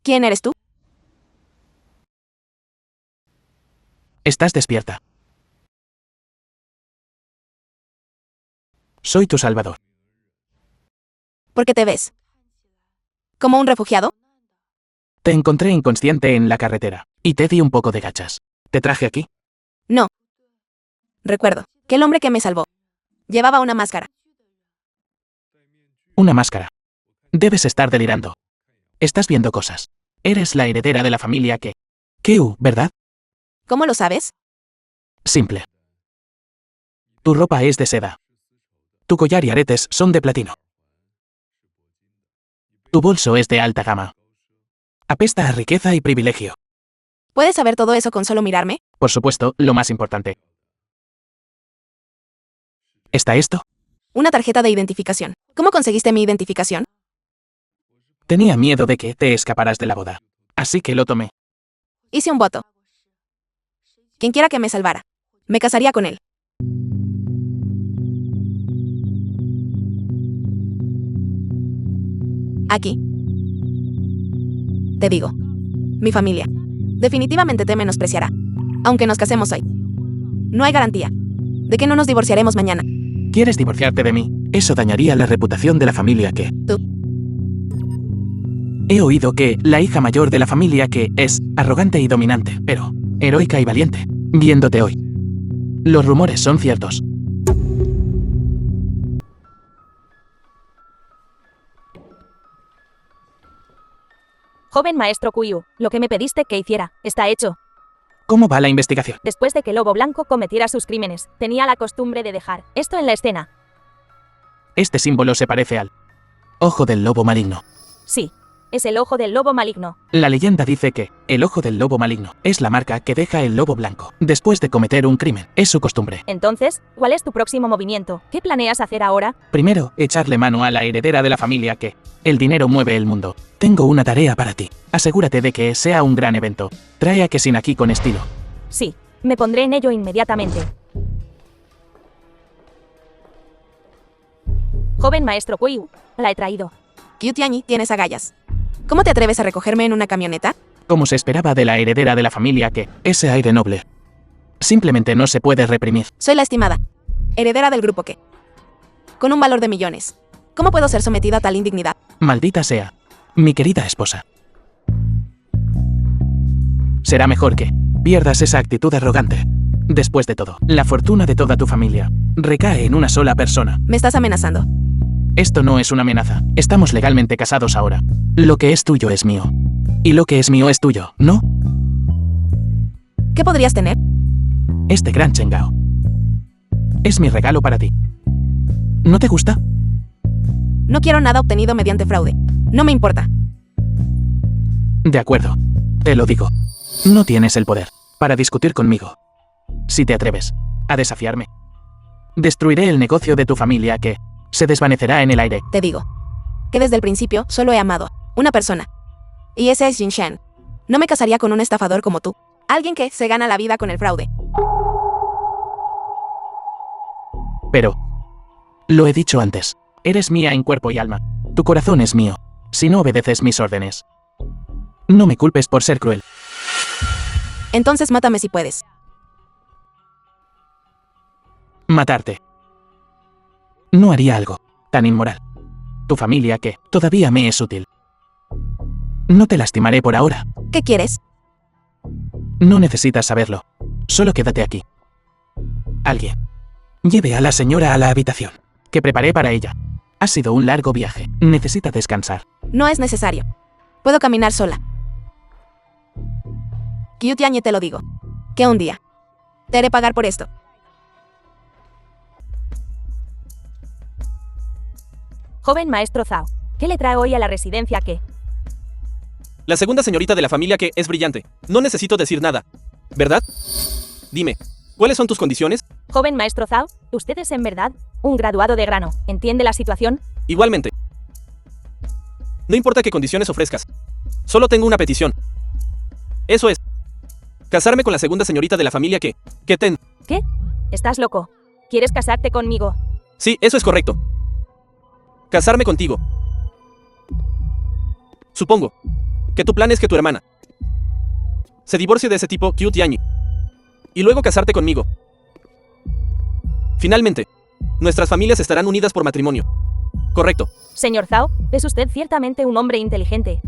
¿Quién eres tú? Estás despierta. Soy tu salvador. ¿Por qué te ves? ¿Como un refugiado? Te encontré inconsciente en la carretera y te di un poco de gachas. ¿Te traje aquí? No. Recuerdo que el hombre que me salvó llevaba una máscara. Una máscara. Debes estar delirando. Estás viendo cosas. Eres la heredera de la familia que... Keu, ¿verdad? ¿Cómo lo sabes? Simple. Tu ropa es de seda. Tu collar y aretes son de platino. Tu bolso es de alta gama. Apesta a riqueza y privilegio. ¿Puedes saber todo eso con solo mirarme? Por supuesto, lo más importante. ¿Está esto? Una tarjeta de identificación. ¿Cómo conseguiste mi identificación? Tenía miedo de que te escaparas de la boda. Así que lo tomé. Hice un voto. Quien quiera que me salvara, me casaría con él. Aquí. Te digo, mi familia definitivamente te menospreciará, aunque nos casemos hoy. No hay garantía de que no nos divorciaremos mañana. ¿Quieres divorciarte de mí? Eso dañaría la reputación de la familia que... Tú. He oído que la hija mayor de la familia que es arrogante y dominante, pero heroica y valiente. Viéndote hoy. Los rumores son ciertos. Joven maestro Kuiu, lo que me pediste que hiciera, está hecho. ¿Cómo va la investigación? Después de que Lobo Blanco cometiera sus crímenes, tenía la costumbre de dejar esto en la escena. Este símbolo se parece al ojo del lobo maligno. Sí, es el ojo del lobo maligno. La leyenda dice que el ojo del lobo maligno es la marca que deja el lobo blanco después de cometer un crimen. Es su costumbre. Entonces, ¿cuál es tu próximo movimiento? ¿Qué planeas hacer ahora? Primero, echarle mano a la heredera de la familia que el dinero mueve el mundo. Tengo una tarea para ti. Asegúrate de que sea un gran evento. Trae a Kesin aquí con estilo. Sí, me pondré en ello inmediatamente. Joven maestro Kuiu, la he traído. Kyutianyi, tienes agallas. ¿Cómo te atreves a recogerme en una camioneta? Como se esperaba de la heredera de la familia que ese aire noble simplemente no se puede reprimir. Soy la estimada heredera del grupo que, con un valor de millones. ¿Cómo puedo ser sometida a tal indignidad? Maldita sea, mi querida esposa. Será mejor que pierdas esa actitud arrogante. Después de todo, la fortuna de toda tu familia recae en una sola persona. ¿Me estás amenazando? Esto no es una amenaza. Estamos legalmente casados ahora. Lo que es tuyo es mío. Y lo que es mío es tuyo, ¿no? ¿Qué podrías tener? Este gran Chengao es mi regalo para ti. ¿No te gusta? No quiero nada obtenido mediante fraude. No me importa. De acuerdo. Te lo digo. No tienes el poder para discutir conmigo. Si te atreves a desafiarme, destruiré el negocio de tu familia que se desvanecerá en el aire. Te digo que desde el principio solo he amado una persona. Y ese es Jin Shen. No me casaría con un estafador como tú. Alguien que se gana la vida con el fraude. Pero, lo he dicho antes, eres mía en cuerpo y alma. Tu corazón es mío, si no obedeces mis órdenes. No me culpes por ser cruel. Entonces mátame si puedes. Matarte. No haría algo tan inmoral. Tu familia que todavía me es útil. No te lastimaré por ahora. ¿Qué quieres? No necesitas saberlo. Solo quédate aquí. Alguien lleve a la señora a la habitación que preparé para ella. Ha sido un largo viaje. Necesita descansar. No es necesario. Puedo caminar sola. Kyu Tianyi, te lo digo. Que un día te haré pagar por esto. Joven maestro Zhao, ¿qué le trae hoy a la residencia que? La segunda señorita de la familia que es brillante. No necesito decir nada, ¿verdad? Dime, ¿cuáles son tus condiciones? Joven maestro Zhao, usted es en verdad un graduado de grano. ¿Entiende la situación? Igualmente. No importa qué condiciones ofrezcas. Solo tengo una petición. Eso es. Casarme con la segunda señorita de la familia que ten. ¿Qué? ¿Estás loco? ¿Quieres casarte conmigo? Sí, eso es correcto. Casarme contigo. Supongo que tu plan es que tu hermana se divorcie de ese tipo Kyu Tianyi y luego casarte conmigo. Finalmente, nuestras familias estarán unidas por matrimonio. Correcto. Señor Zhao, es usted ciertamente un hombre inteligente.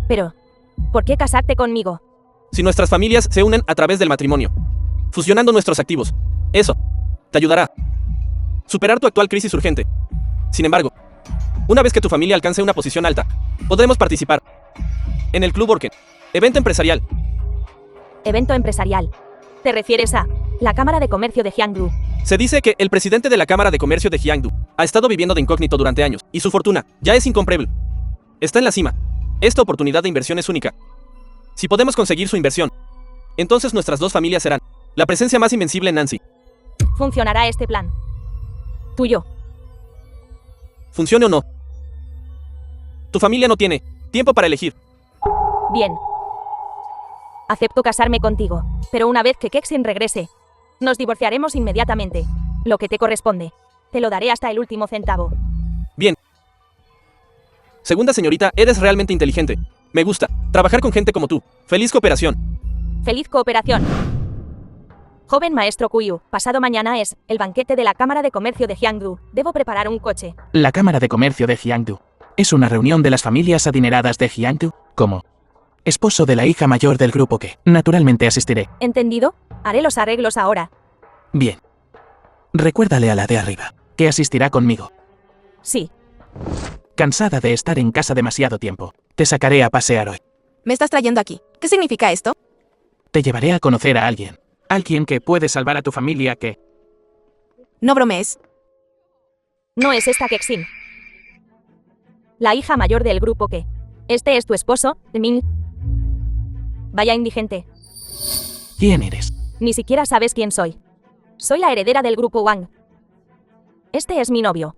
Pero, ¿por qué casarte conmigo? Si nuestras familias se unen a través del matrimonio, fusionando nuestros activos, eso te ayudará a superar tu actual crisis urgente. Sin embargo, una vez que tu familia alcance una posición alta, podremos participar en el Club Orken, evento empresarial. Evento empresarial. ¿Te refieres a la Cámara de Comercio de Jiangdu? Se dice que el presidente de la Cámara de Comercio de Jiangdu ha estado viviendo de incógnito durante años, y su fortuna ya es incomparable. Está en la cima. Esta oportunidad de inversión es única. Si podemos conseguir su inversión, entonces nuestras dos familias serán la presencia más invencible en Nancy. ¿Funcionará este plan? Tuyo. Funcione o no. Tu familia no tiene tiempo para elegir. Bien. Acepto casarme contigo, pero una vez que Kexin regrese, nos divorciaremos inmediatamente. Lo que te corresponde, te lo daré hasta el último centavo. Bien. Segunda señorita, eres realmente inteligente. Me gusta trabajar con gente como tú. Feliz cooperación. ¡Feliz cooperación! Joven maestro Kuyu, pasado mañana es el banquete de la Cámara de Comercio de Jiangdu. Debo preparar un coche. La Cámara de Comercio de Jiangdu es una reunión de las familias adineradas de Jiangdu. Como esposo de la hija mayor del grupo que, naturalmente, asistiré. ¿Entendido? Haré los arreglos ahora. Bien. Recuérdale a la de arriba que asistirá conmigo. Sí. Cansada de estar en casa demasiado tiempo, te sacaré a pasear hoy. ¿Me estás trayendo aquí? ¿Qué significa esto? Te llevaré a conocer a alguien. Alguien que puede salvar a tu familia que... No bromees. No es esta Kexin. La hija mayor del grupo que... Este es tu esposo, Ming. Vaya indigente. ¿Quién eres? Ni siquiera sabes quién soy. Soy la heredera del grupo Wang. Este es mi novio.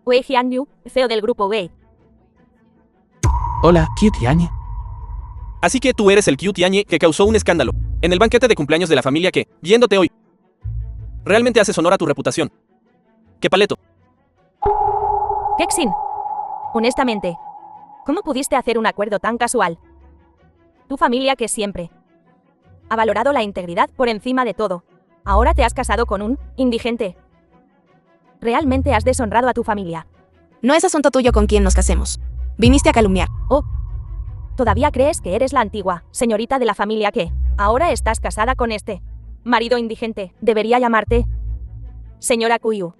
Wei Jianyu, CEO del grupo Wei. Hola, Kyu Tianyi. Así que tú eres el Kyu Tianyi que causó un escándalo en el banquete de cumpleaños de la familia que, viéndote hoy, realmente haces honor a tu reputación. ¡Qué paleto! Kexin. Honestamente, ¿cómo pudiste hacer un acuerdo tan casual? Tu familia que siempre ha valorado la integridad por encima de todo. Ahora te has casado con un indigente. Realmente has deshonrado a tu familia. No es asunto tuyo con quién nos casemos. Viniste a calumniar. Oh. ¿Todavía crees que eres la antigua señorita de la familia que ahora estás casada con este marido indigente? Debería llamarte señora Kuyu.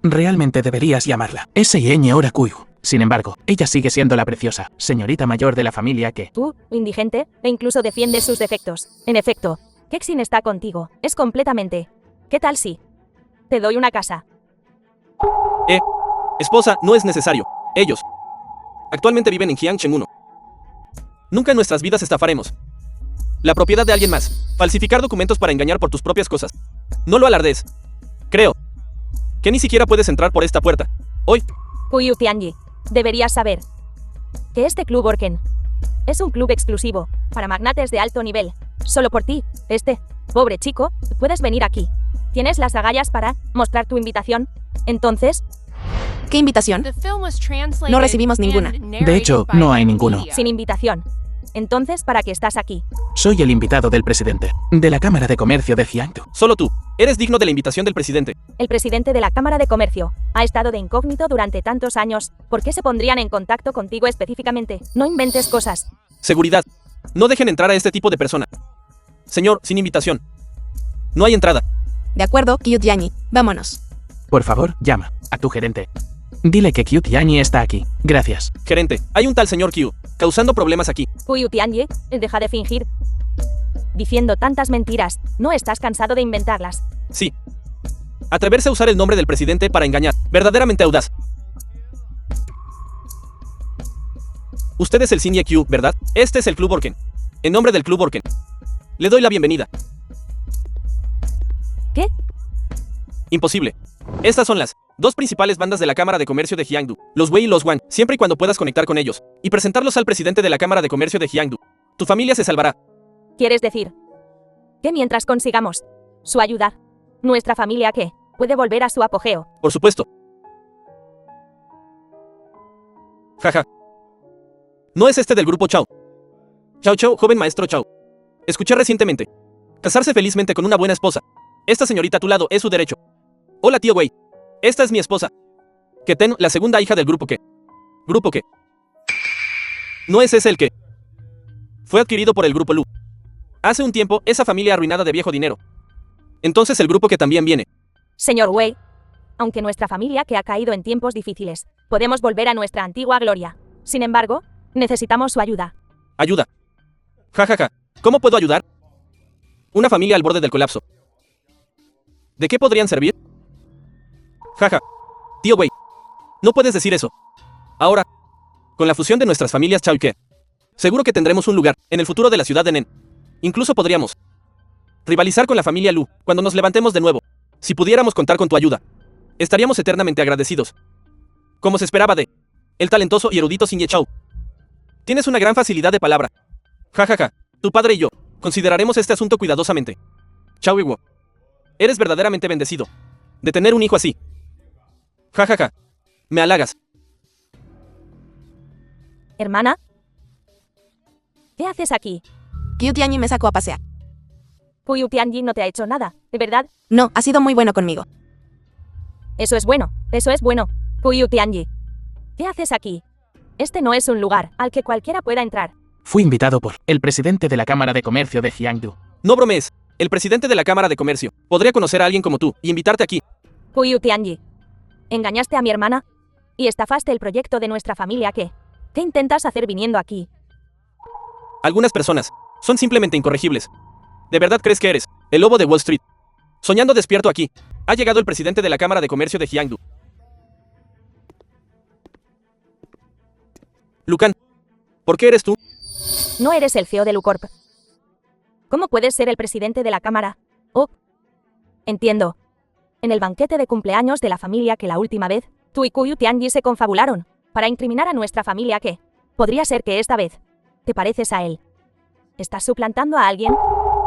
Realmente deberías llamarla S.I.N. Ora Kuyu. Sin embargo, ella sigue siendo la preciosa señorita mayor de la familia que... Tú, indigente, e incluso defiendes sus defectos. En efecto, Kexin está contigo. Es completamente... ¿Qué tal si te doy una casa? Esposa, no es necesario. Ellos actualmente viven en Jiangchen 1. Nunca en nuestras vidas estafaremos la propiedad de alguien más. Falsificar documentos para engañar por tus propias cosas. No lo alardees. Creo que ni siquiera puedes entrar por esta puerta. Hoy. Kuyu Tianyi, deberías saber que este Club Orken es un club exclusivo para magnates de alto nivel. Solo por ti, pobre chico, puedes venir aquí. ¿Tienes las agallas para mostrar tu invitación? Entonces, ¿qué invitación? No recibimos ninguna. De hecho, no hay ninguno. sin invitación. Entonces, ¿para qué estás aquí? Soy el invitado del presidente de la Cámara de Comercio de Jiangdu. Solo tú eres digno de la invitación del presidente. El presidente de la Cámara de Comercio ha estado de incógnito durante tantos años. ¿Por qué se pondrían en contacto contigo específicamente? No inventes cosas. Seguridad. No dejen entrar a este tipo de persona. Señor, sin invitación. No hay entrada. De acuerdo, Kyu Tianyi. Vámonos. Por favor, llama a tu gerente. Dile que Qiu Tianyi está aquí. Gracias. Gerente, hay un tal señor Qiu, causando problemas aquí. Qiu Tianyi, deja de fingir. Diciendo tantas mentiras, ¿no estás cansado de inventarlas? Sí. Atreverse a usar el nombre del presidente para engañar. Verdaderamente audaz. Usted es el Xinye Qiu, ¿verdad? Este es el Club Orken. En nombre del Club Orken, le doy la bienvenida. ¿Qué? Imposible. Estas son las dos principales bandas de la Cámara de Comercio de Jiangdu, los Wei y los Wang, siempre y cuando puedas conectar con ellos y presentarlos al presidente de la Cámara de Comercio de Jiangdu. Tu familia se salvará. ¿Quieres decir que mientras consigamos su ayuda, nuestra familia qué? Puede volver a su apogeo? Por supuesto. Jaja. No es este del grupo Chao. Chao Chao, joven maestro Chao. Escuché recientemente. Casarse felizmente con una buena esposa. Esta señorita a tu lado es su derecho. Hola tío Wei. Esta es mi esposa. Keten, la segunda hija del grupo que. ¿Grupo qué? ¿No es ese el que fue adquirido por el grupo Lu? Hace un tiempo, esa familia arruinada de viejo dinero. Entonces el grupo que también viene. Señor Wei, aunque nuestra familia que ha caído en tiempos difíciles, podemos volver a nuestra antigua gloria. Sin embargo, necesitamos su ayuda. Ayuda. Ja, ja, ja. ¿Cómo puedo ayudar? Una familia al borde del colapso. ¿De qué podrían servir? Jaja. Tío Wei. No puedes decir eso. Ahora, con la fusión de nuestras familias Chao y Ke, seguro que tendremos un lugar en el futuro de la ciudad de Nen. Incluso podríamos rivalizar con la familia Lu cuando nos levantemos de nuevo. Si pudiéramos contar con tu ayuda, estaríamos eternamente agradecidos. Como se esperaba de el talentoso y erudito Xinye Chao. Tienes una gran facilidad de palabra. Ja, ja, ja. Tu padre y yo consideraremos este asunto cuidadosamente. Chao Iwo. Eres verdaderamente bendecido de tener un hijo así. Ja, ja, ja. Me halagas. Hermana, ¿qué haces aquí? Qiu Tianyi me sacó a pasear. Qiu Tianyi no te ha hecho nada, ¿de verdad? No, ha sido muy bueno conmigo. Eso es bueno, eso es bueno. Qiu Tianyi, ¿qué haces aquí? Este no es un lugar al que cualquiera pueda entrar. Fui invitado por el presidente de la Cámara de Comercio de Jiangdu. No bromees. El presidente de la Cámara de Comercio podría conocer a alguien como tú y invitarte aquí. Qiu Tianyi, engañaste a mi hermana y estafaste el proyecto de nuestra familia. ¿Qué intentas hacer viniendo aquí? Algunas personas son simplemente incorregibles. ¿De verdad crees que eres el lobo de Wall Street? Soñando despierto aquí. Ha llegado el presidente de la Cámara de Comercio de Jiangdu. Lucan, ¿por qué eres tú? No eres el CEO de Lucorp. ¿Cómo puedes ser el presidente de la cámara? Oh, entiendo. En el banquete de cumpleaños de la familia que la última vez, tú y Qiu Tianyi se confabularon para incriminar a nuestra familia. ¿Qué? Podría ser que esta vez te pareces a él. ¿Estás suplantando a alguien?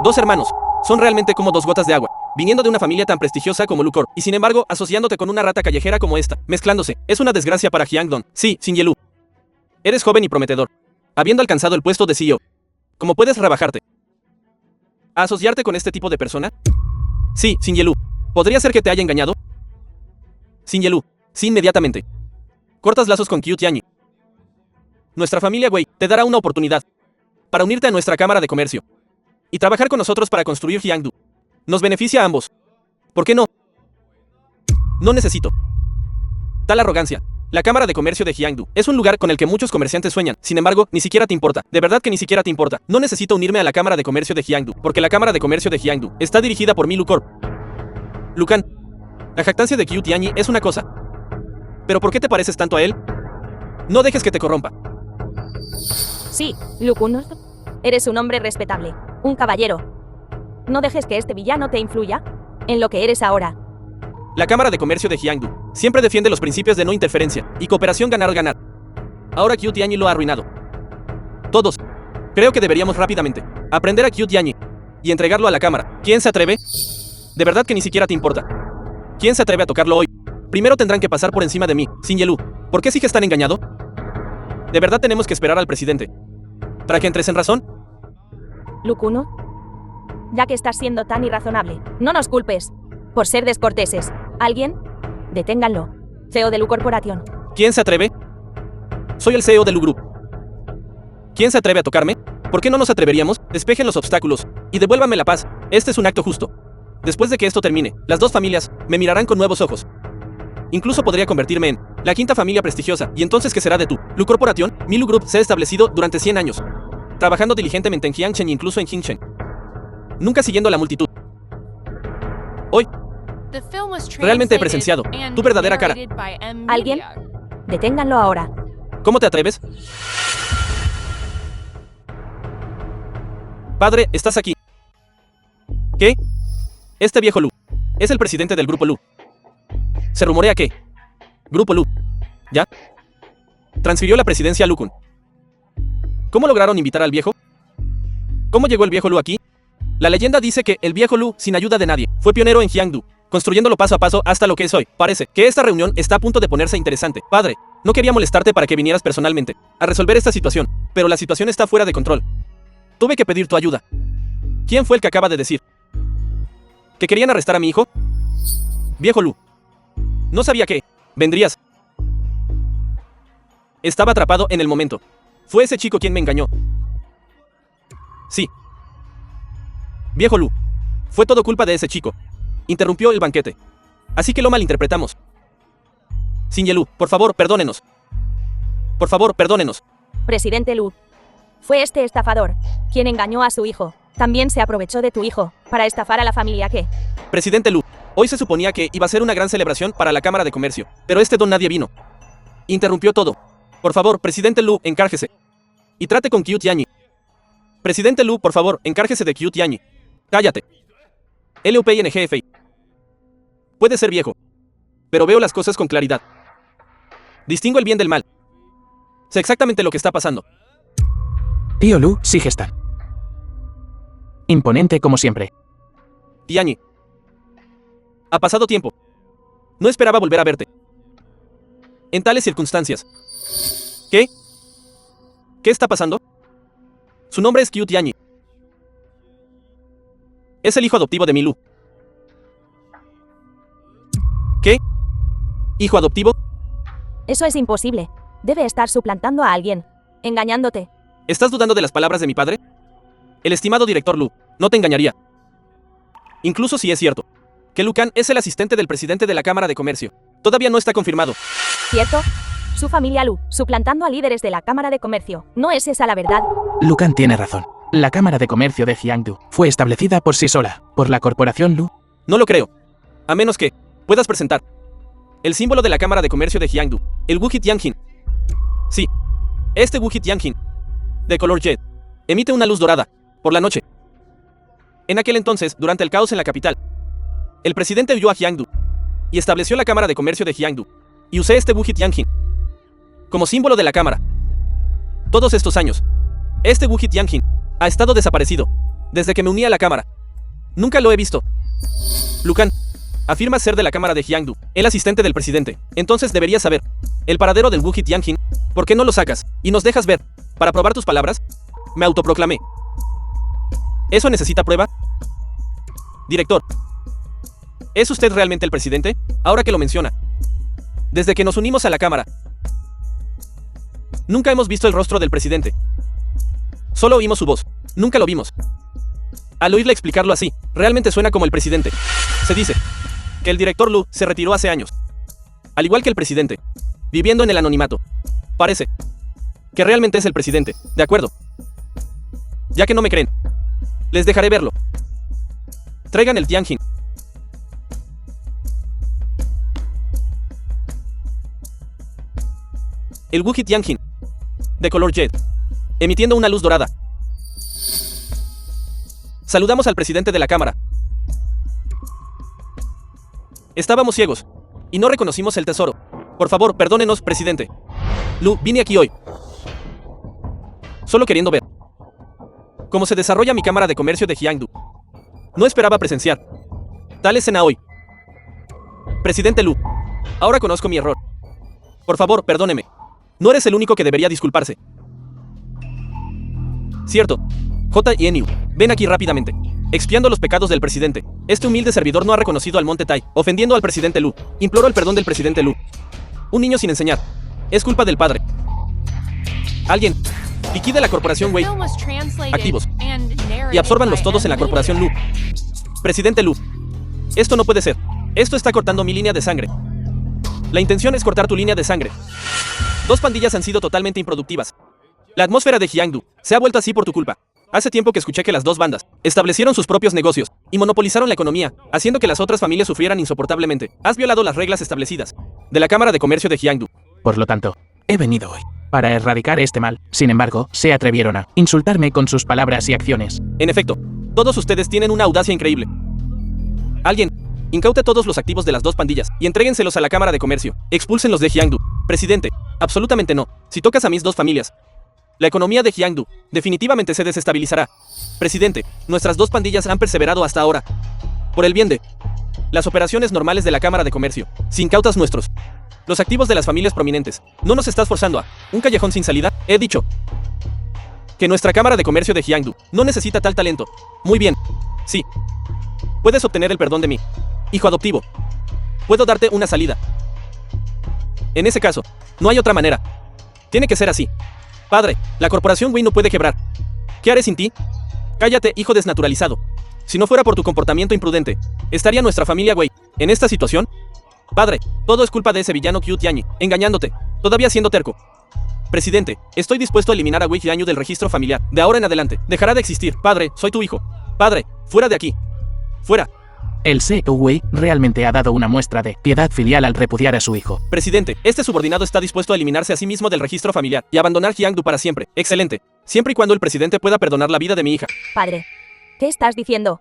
Dos hermanos. Son realmente como dos gotas de agua, viniendo de una familia tan prestigiosa como Lucor, y sin embargo, asociándote con una rata callejera como esta, mezclándose. Es una desgracia para Jiangdong. Sí, Xinye Lu. Eres joven y prometedor, habiendo alcanzado el puesto de CEO. ¿Cómo puedes rebajarte a asociarte con este tipo de persona? Sí, Xinye Lu. ¿Podría ser que te haya engañado? Xinye Lu. Sí, inmediatamente. Cortas lazos con Qiu Tianyi. Nuestra familia Wei te dará una oportunidad para unirte a nuestra Cámara de Comercio y trabajar con nosotros para construir Jiangdu. Nos beneficia a ambos. ¿Por qué no? No necesito tal arrogancia. La Cámara de Comercio de Jiangdu es un lugar con el que muchos comerciantes sueñan. Sin embargo, ni siquiera te importa. De verdad que ni siquiera te importa. No necesito unirme a la Cámara de Comercio de Jiangdu, porque la Cámara de Comercio de Jiangdu está dirigida por mi Lucorp. Lucan, la jactancia de Qiu Tianyi es una cosa. ¿Pero por qué te pareces tanto a él? No dejes que te corrompa. Sí, Lucun. Eres un hombre respetable, un caballero. No dejes que este villano te influya en lo que eres ahora. La Cámara de Comercio de Jiangdu siempre defiende los principios de no interferencia y cooperación ganar-ganar. Ahora Qiu Tianyi lo ha arruinado. Todos. Creo que deberíamos rápidamente aprender a Qiu Tianyi y entregarlo a la Cámara. ¿Quién se atreve? De verdad que ni siquiera te importa. ¿Quién se atreve a tocarlo hoy? Primero tendrán que pasar por encima de mí, Xinye Lu. ¿Por qué sigues tan engañado? De verdad tenemos que esperar al presidente para que entres en razón. Lucun, ya que estás siendo tan irrazonable, no nos culpes por ser descorteses. ¿Alguien? Deténganlo. CEO de Lu Corporation. ¿Quién se atreve? Soy el CEO de Lu Group. ¿Quién se atreve a tocarme? ¿Por qué no nos atreveríamos? Despejen los obstáculos y devuélvanme la paz. Este es un acto justo. Después de que esto termine, las dos familias me mirarán con nuevos ojos. Incluso podría convertirme en la quinta familia prestigiosa. ¿Y entonces qué será de tu Lu Corporation? Mi Lu Group se ha establecido durante 100 años, trabajando diligentemente en Jiangchen e incluso en Qingchen, nunca siguiendo a la multitud. Hoy, Realmente he presenciado tu verdadera cara. ¿Alguien? Deténganlo ahora. ¿cómo te atreves? Padre, estás aquí. ¿Qué? Este viejo Lu es el presidente del Grupo Lu. Se rumorea que Grupo Lu ¿ya? Transfirió la presidencia a Lu Kun. ¿Cómo lograron invitar al viejo? ¿Cómo llegó el viejo Lu aquí? La leyenda dice que el viejo Lu, sin ayuda de nadie, fue pionero en Jiangdu, construyéndolo paso a paso hasta lo que es hoy. Parece que esta reunión está a punto de ponerse interesante. Padre, no quería molestarte para que vinieras personalmente a resolver esta situación, pero la situación está fuera de control. Tuve que pedir tu ayuda. ¿Quién fue el que acaba de decir que querían arrestar a mi hijo? Viejo Lu, no sabía que vendrías. Estaba atrapado en el momento. Fue ese chico quien me engañó. Sí. Viejo Lu, fue todo culpa de ese chico. Interrumpió el banquete. Así que lo malinterpretamos. Sin Yelu, por favor, perdónenos. Por favor, perdónenos. Presidente Lu. Fue este estafador quien engañó a su hijo. También se aprovechó de tu hijo para estafar a la familia que... Presidente Lu, hoy se suponía que iba a ser una gran celebración para la Cámara de Comercio, pero este don nadie vino. Interrumpió todo. Por favor, Presidente Lu, encárguese. Y trate con Qiu Tianyi. Presidente Lu, por favor, encárguese de Qiu Tianyi. Cállate. LUPINGFI. Puede ser viejo, pero veo las cosas con claridad. Distingo el bien del mal. Sé exactamente lo que está pasando. Tío Lu sigue están. Imponente como siempre. Tianyi. Ha pasado tiempo. No esperaba volver a verte en tales circunstancias. ¿Qué? ¿Qué está pasando? Su nombre es Qiu Tianyi. Es el hijo adoptivo de mi Lu. ¿Qué? ¿Hijo adoptivo? Eso es imposible. Debe estar suplantando a alguien. Engañándote. ¿Estás dudando de las palabras de mi padre? El estimado director Lu no te engañaría. Incluso si es cierto que Lu Kan es el asistente del presidente de la Cámara de Comercio. Todavía no está confirmado. ¿Cierto? Su familia Lu, suplantando a líderes de la Cámara de Comercio. ¿No es esa la verdad? Lu Kan tiene razón. La Cámara de Comercio de Jiangdu fue establecida por sí sola, por la corporación Lu. No lo creo. A menos que puedas presentar el símbolo de la Cámara de Comercio de Jiangdu, el Wuji Tianjin. Sí, este Wuji Tianjin, de color jet, emite una luz dorada por la noche. En aquel entonces, durante el caos en la capital, el presidente huyó a Jiangdu y estableció la Cámara de Comercio de Jiangdu, y usé este Wuji Tianjin como símbolo de la Cámara. Todos estos años, este Wuji Tianjin ha estado desaparecido desde que me uní a la Cámara. Nunca lo he visto. Lu Kan afirma ser de la Cámara de Jiangdu, el asistente del presidente. Entonces deberías saber el paradero del Wuji Tianjin. ¿Por qué no lo sacas y nos dejas ver para probar tus palabras? Me autoproclamé. ¿Eso necesita prueba? Director, ¿es usted realmente el presidente? Ahora que lo menciona. Desde que nos unimos a la Cámara, nunca hemos visto el rostro del presidente. Solo oímos su voz. Nunca lo vimos. Al oírle explicarlo así, realmente suena como el presidente. Se dice que el director Lu se retiró hace años, al igual que el presidente, viviendo en el anonimato. Parece que realmente es el presidente. De acuerdo. Ya que no me creen, les dejaré verlo. Traigan el Tianjin. El Wuji Tianjin, de color jet, emitiendo una luz dorada. Saludamos al presidente de la Cámara. Estábamos ciegos y no reconocimos el tesoro. Por favor, perdónenos, presidente. Lu, vine aquí hoy solo queriendo ver cómo se desarrolla mi Cámara de Comercio de Jiangdu. No esperaba presenciar tal escena hoy. Presidente Lu, ahora conozco mi error. Por favor, perdóneme. No eres el único que debería disculparse. Cierto. J y Eniu, ven aquí rápidamente. Expiando los pecados del presidente. Este humilde servidor no ha reconocido al Monte Tai, ofendiendo al presidente Lu. Imploro el perdón del presidente Lu. Un niño sin enseñar. Es culpa del padre. Alguien, liquide la corporación Wei. Activos. Y absórbanlos todos en la corporación Lu. Presidente Lu. Esto no puede ser. Esto está cortando mi línea de sangre. La intención es cortar tu línea de sangre. Dos pandillas han sido totalmente improductivas. La atmósfera de Hyangdu se ha vuelto así por tu culpa. Hace tiempo que escuché que las dos bandas establecieron sus propios negocios y monopolizaron la economía, haciendo que las otras familias sufrieran insoportablemente. Has violado las reglas establecidas de la Cámara de Comercio de Hyangdu. Por lo tanto, he venido hoy para erradicar este mal. Sin embargo, se atrevieron a insultarme con sus palabras y acciones. En efecto, todos ustedes tienen una audacia increíble. Alguien, incaute todos los activos de las dos pandillas y entréguenselos a la Cámara de Comercio. Expúlsenlos de Hyangdu. Presidente, absolutamente no. Si tocas a mis dos familias, la economía de Hyangdu definitivamente se desestabilizará. Presidente, nuestras dos pandillas han perseverado hasta ahora. Por el bien de las operaciones normales de la Cámara de Comercio. Si incautas nuestros los activos de las familias prominentes, ¿no nos estás forzando a un callejón sin salida? He dicho que nuestra Cámara de Comercio de Hyangdu no necesita tal talento. Muy bien. Sí. Puedes obtener el perdón de mi hijo adoptivo. Puedo darte una salida. En ese caso, no hay otra manera. Tiene que ser así. Padre, la corporación Wei no puede quebrar. ¿Qué haré sin ti? Cállate, hijo desnaturalizado. Si no fuera por tu comportamiento imprudente, estaría nuestra familia Wei en esta situación. Padre, todo es culpa de ese villano Qiu Tianyi, engañándote, todavía siendo terco. Presidente, estoy dispuesto a eliminar a Wei Jianyu del registro familiar. De ahora en adelante, dejará de existir. Padre, soy tu hijo. Padre, fuera de aquí. Fuera. El CEO Wei realmente ha dado una muestra de piedad filial al repudiar a su hijo. Presidente, este subordinado está dispuesto a eliminarse a sí mismo del registro familiar y abandonar Hyangdu para siempre. Excelente. Siempre y cuando el presidente pueda perdonar la vida de mi hija. Padre, ¿qué estás diciendo?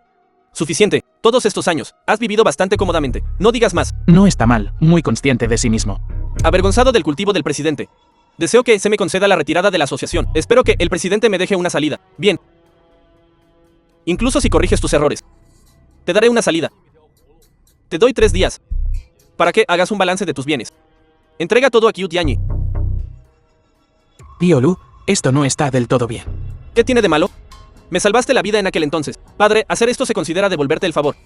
Suficiente. Todos estos años, has vivido bastante cómodamente. No digas más. No está mal, muy consciente de sí mismo. Avergonzado del cultivo del presidente. Deseo que se me conceda la retirada de la asociación. Espero que el presidente me deje una salida. Bien. Incluso si corriges tus errores. Te daré una salida. Te doy 3 días para que hagas un balance de tus bienes. Entrega todo a Qiu Tianyi. Tío Lu, esto no está del todo bien. ¿Qué tiene de malo? Me salvaste la vida en aquel entonces. Padre, hacer esto se considera devolverte el favor.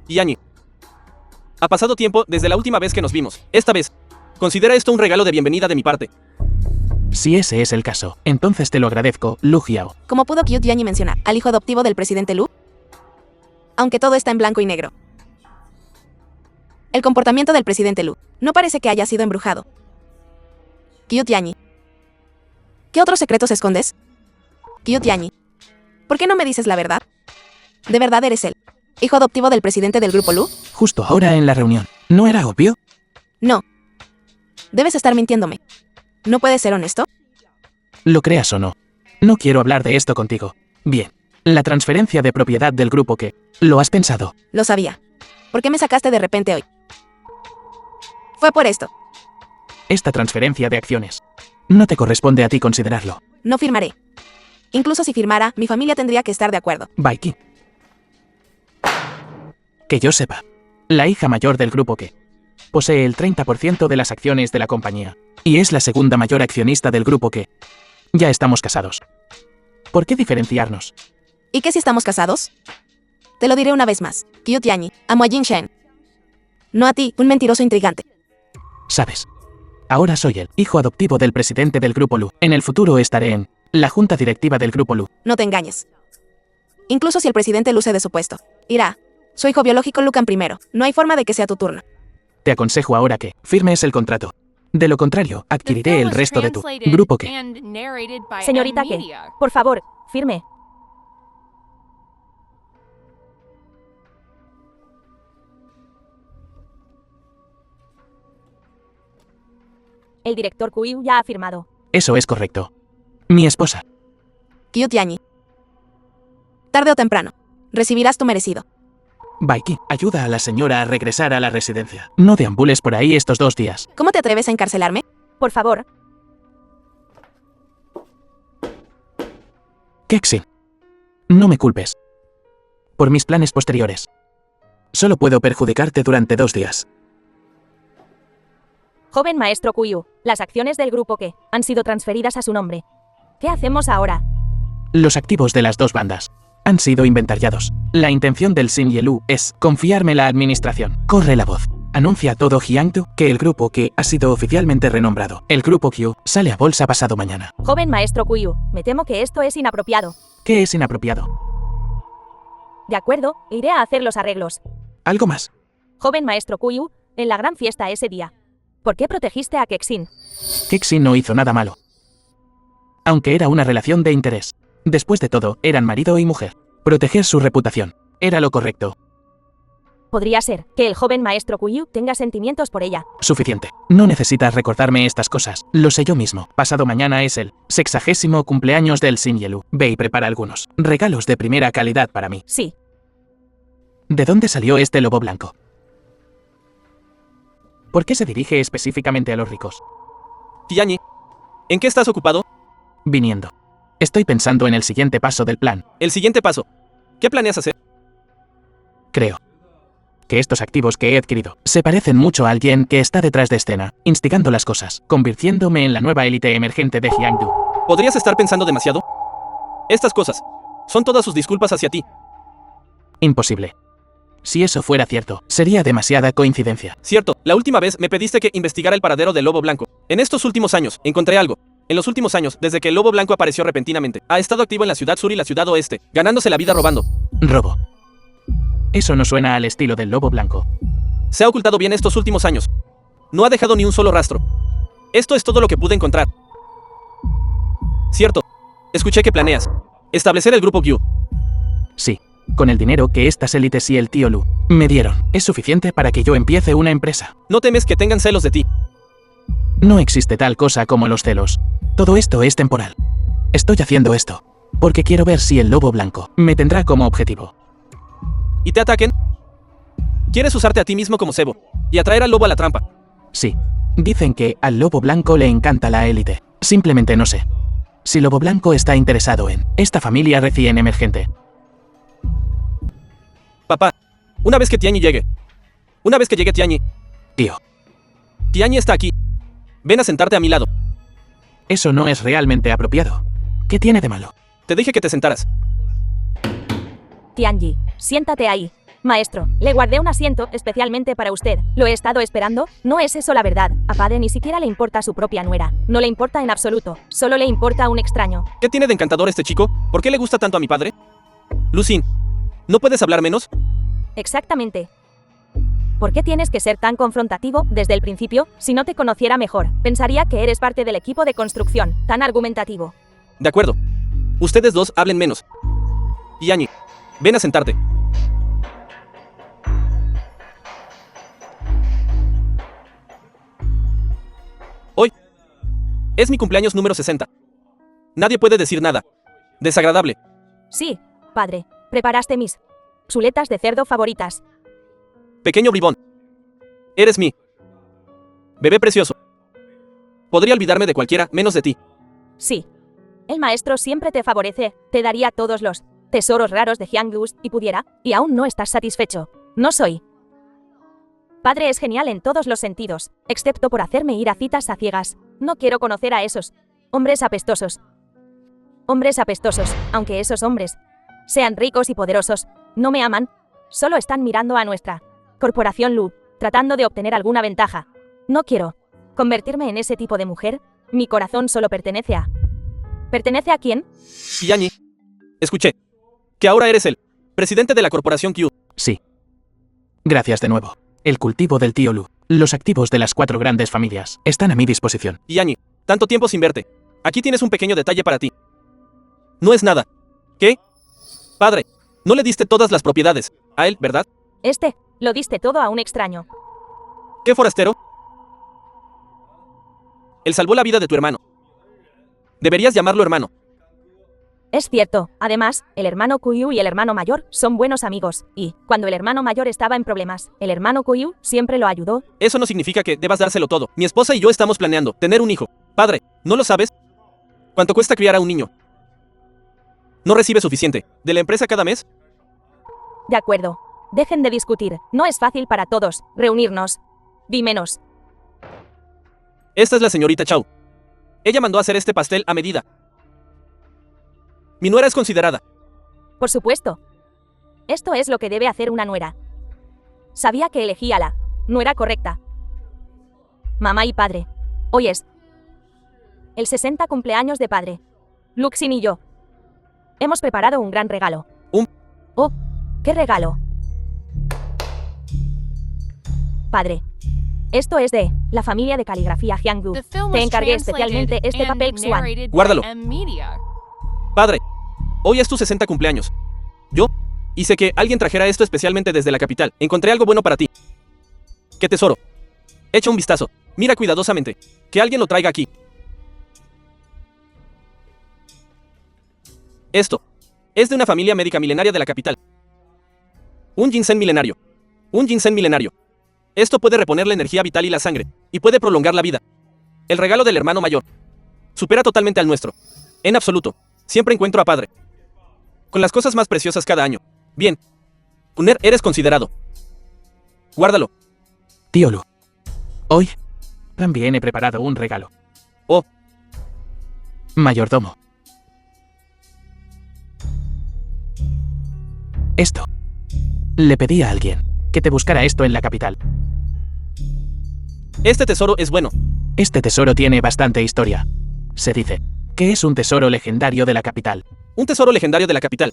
Tianyi. Ha pasado tiempo desde la última vez que nos vimos. Esta vez, considera esto un regalo de bienvenida de mi parte. Si ese es el caso, entonces te lo agradezco, Lu Jiao. ¿Cómo pudo Qiu Tianyi mencionar al hijo adoptivo del presidente Lu? Aunque todo está en blanco y negro. El comportamiento del presidente Lu no parece que haya sido embrujado. Qiu Tianyi. ¿Qué otros secretos escondes? Qiu Tianyi. ¿Por qué no me dices la verdad? ¿De verdad eres el hijo adoptivo del presidente del grupo Lu? Justo ahora en la reunión. ¿No era obvio? No. Debes estar mintiéndome. ¿No puedes ser honesto? Lo creas o no. No quiero hablar de esto contigo. Bien. La transferencia de propiedad del grupo que... ¿Lo has pensado? Lo sabía. ¿Por qué me sacaste de repente hoy? Fue por esto. Esta transferencia de acciones. No te corresponde a ti considerarlo. No firmaré. Incluso si firmara, mi familia tendría que estar de acuerdo. Baiki. Que yo sepa, la hija mayor del grupo que posee el 30% de las acciones de la compañía y es la segunda mayor accionista del grupo que ya estamos casados. ¿Por qué diferenciarnos? ¿Y qué si estamos casados? Te lo diré una vez más. Qiu Tianyi, amo a Jin Shen. No a ti, un mentiroso intrigante. Sabes, ahora soy el hijo adoptivo del presidente del grupo Lu. En el futuro estaré en la junta directiva del grupo Lu. No te engañes. Incluso si el presidente Lu cede su puesto, irá. Su hijo biológico Lucan primero. No hay forma de que sea tu turno. Te aconsejo ahora que firmes el contrato. De lo contrario, adquiriré el resto de tu grupo que... Señorita Ke, por favor, firme. El director Qiu ya ha firmado. Eso es correcto. Mi esposa. Qiu Tianyi. Tarde o temprano, recibirás tu merecido. Baiki, ayuda a la señora a regresar a la residencia. No deambules por ahí estos 2 días. ¿Cómo te atreves a encarcelarme? Por favor. Kexin. No me culpes. Por mis planes posteriores. Solo puedo perjudicarte durante 2 días. Joven maestro Qiu, las acciones del grupo que han sido transferidas a su nombre. ¿Qué hacemos ahora? Los activos de las 2 bandas han sido inventariados. La intención del Xin Yelu es confiarme la administración. Corre la voz. Anuncia a todo Hyangdu que el grupo que ha sido oficialmente renombrado. El grupo Q sale a bolsa pasado mañana. Joven maestro Qiu, me temo que esto es inapropiado. ¿Qué es inapropiado? De acuerdo, iré a hacer los arreglos. ¿Algo más? Joven maestro Qiu, en la gran fiesta ese día. ¿Por qué protegiste a Kexin? Kexin no hizo nada malo. Aunque era una relación de interés. Después de todo, eran marido y mujer. Proteger su reputación era lo correcto. Podría ser que el joven maestro Kuyu tenga sentimientos por ella. Suficiente. No necesitas recordarme estas cosas. Lo sé yo mismo. Pasado mañana es el 60º cumpleaños del Xinye-lu. Ve y prepara algunos regalos de primera calidad para mí. Sí. ¿De dónde salió este lobo blanco? ¿Por qué se dirige específicamente a los ricos? Tianyi, ¿en qué estás ocupado? Viniendo. Estoy pensando en el siguiente paso del plan. El siguiente paso. ¿Qué planeas hacer? Creo que estos activos que he adquirido se parecen mucho a alguien que está detrás de escena, instigando las cosas, convirtiéndome en la nueva élite emergente de Jiangdu. ¿Podrías estar pensando demasiado? Estas cosas son todas sus disculpas hacia ti. Imposible. Si eso fuera cierto, sería demasiada coincidencia. Cierto, la última vez me pediste que investigara el paradero del lobo blanco. En estos últimos años, encontré algo. En los últimos años, desde que el lobo blanco apareció repentinamente, ha estado activo en la ciudad sur y la ciudad oeste, ganándose la vida robando. Robo. Eso no suena al estilo del lobo blanco. Se ha ocultado bien estos últimos años. No ha dejado ni un solo rastro. Esto es todo lo que pude encontrar. Cierto. Escuché que planeas establecer el grupo Gyu. Sí. Con el dinero que estas élites y el tío Lu me dieron, es suficiente para que yo empiece una empresa. ¿No temes que tengan celos de ti? No existe tal cosa como los celos. Todo esto es temporal. Estoy haciendo esto porque quiero ver si el lobo blanco me tendrá como objetivo. ¿Y te ataquen? ¿Quieres usarte a ti mismo como cebo y atraer al lobo a la trampa? Sí. Dicen que al lobo blanco le encanta la élite. Simplemente no sé si Lobo Blanco está interesado en esta familia recién emergente. Papá, una vez que Tianyi llegue. Una vez que llegue Tianyi. Tío, Tianyi está aquí. Ven a sentarte a mi lado. eso no es realmente apropiado. ¿Qué tiene de malo? Te dije que te sentaras. Tianyi, siéntate ahí. Maestro, le guardé un asiento especialmente para usted. ¿Lo he estado esperando? No es eso la verdad. A padre ni siquiera le importa su propia nuera. No le importa en absoluto. Solo le importa a un extraño. ¿Qué tiene de encantador este chico? ¿Por qué le gusta tanto a mi padre? Lucin, ¿no puedes hablar menos? Exactamente. ¿Por qué tienes que ser tan confrontativo desde el principio? Si no te conociera mejor, pensaría que eres parte del equipo de construcción, tan argumentativo. De acuerdo. Ustedes dos hablen menos. Tianyi, ven a sentarte. Hoy es mi cumpleaños número 60. Nadie puede decir nada desagradable. Sí, padre, preparaste mis chuletas de cerdo favoritas. Pequeño bribón. Eres mi bebé precioso. Podría olvidarme de cualquiera menos de ti. Sí. El maestro siempre te favorece, te daría todos los tesoros raros de Jiangdu y pudiera, y aún no estás satisfecho. No soy. Padre es genial en todos los sentidos, excepto por hacerme ir a citas a ciegas. No quiero conocer a esos hombres apestosos. Hombres apestosos, aunque esos hombres sean ricos y poderosos, no me aman, solo están mirando a nuestra corporación Lu, tratando de obtener alguna ventaja. No quiero convertirme en ese tipo de mujer, mi corazón solo pertenece a... ¿Pertenece a quién? Tianyi, escuché que ahora eres el presidente de la corporación Q. Sí. Gracias de nuevo. El cultivo del tío Lu, los activos de las 4 grandes familias, están a mi disposición. Tianyi, tanto tiempo sin verte. Aquí tienes un pequeño detalle para ti. No es nada. ¿Qué? Padre, no le diste todas las propiedades a él, ¿verdad? Lo diste todo a un extraño. ¿Qué forastero? Él salvó la vida de tu hermano. Deberías llamarlo hermano. Es cierto, además, el hermano Kuyu y el hermano mayor son buenos amigos, y, cuando el hermano mayor estaba en problemas, el hermano Kuyu siempre lo ayudó. Eso no significa que debas dárselo todo. Mi esposa y yo estamos planeando tener un hijo. Padre, ¿no lo sabes? ¿Cuánto cuesta criar a un niño? ¿No recibe suficiente de la empresa cada mes? De acuerdo. Dejen de discutir. No es fácil para todos reunirnos. Di menos. Esta es la señorita Chao. Ella mandó a hacer este pastel a medida. Mi nuera es considerada. Por supuesto. Esto es lo que debe hacer una nuera. Sabía que elegí a la nuera correcta. Mamá y padre. Hoy es el 60 cumpleaños de padre. Luxin y yo hemos preparado un gran regalo. Oh, ¿qué regalo? Padre, Esto es de la familia de caligrafía Hyangdu. The film Te was encargué translated especialmente este and papel Xuan. narrated by Guárdalo. M-Media. Padre, hoy es tu 60 cumpleaños. Yo hice que alguien trajera esto especialmente desde la capital. Encontré algo bueno para ti. ¿Qué tesoro? Echa un vistazo. Mira cuidadosamente. Que alguien lo traiga aquí. Esto es de una familia médica milenaria de la capital. Un ginseng milenario. Un ginseng milenario. Esto puede reponer la energía vital y la sangre, y puede prolongar la vida. El regalo del hermano mayor supera totalmente al nuestro. En absoluto. Siempre encuentro a padre con las cosas más preciosas cada año. Bien. Uner, eres considerado. Guárdalo. Tío Lu. Hoy también he preparado un regalo. Oh, Mayordomo. Esto. Le pedí a alguien que te buscara esto en la capital. este tesoro es bueno. Este tesoro tiene bastante historia. Se dice que es un tesoro legendario de la capital. Un tesoro legendario de la capital.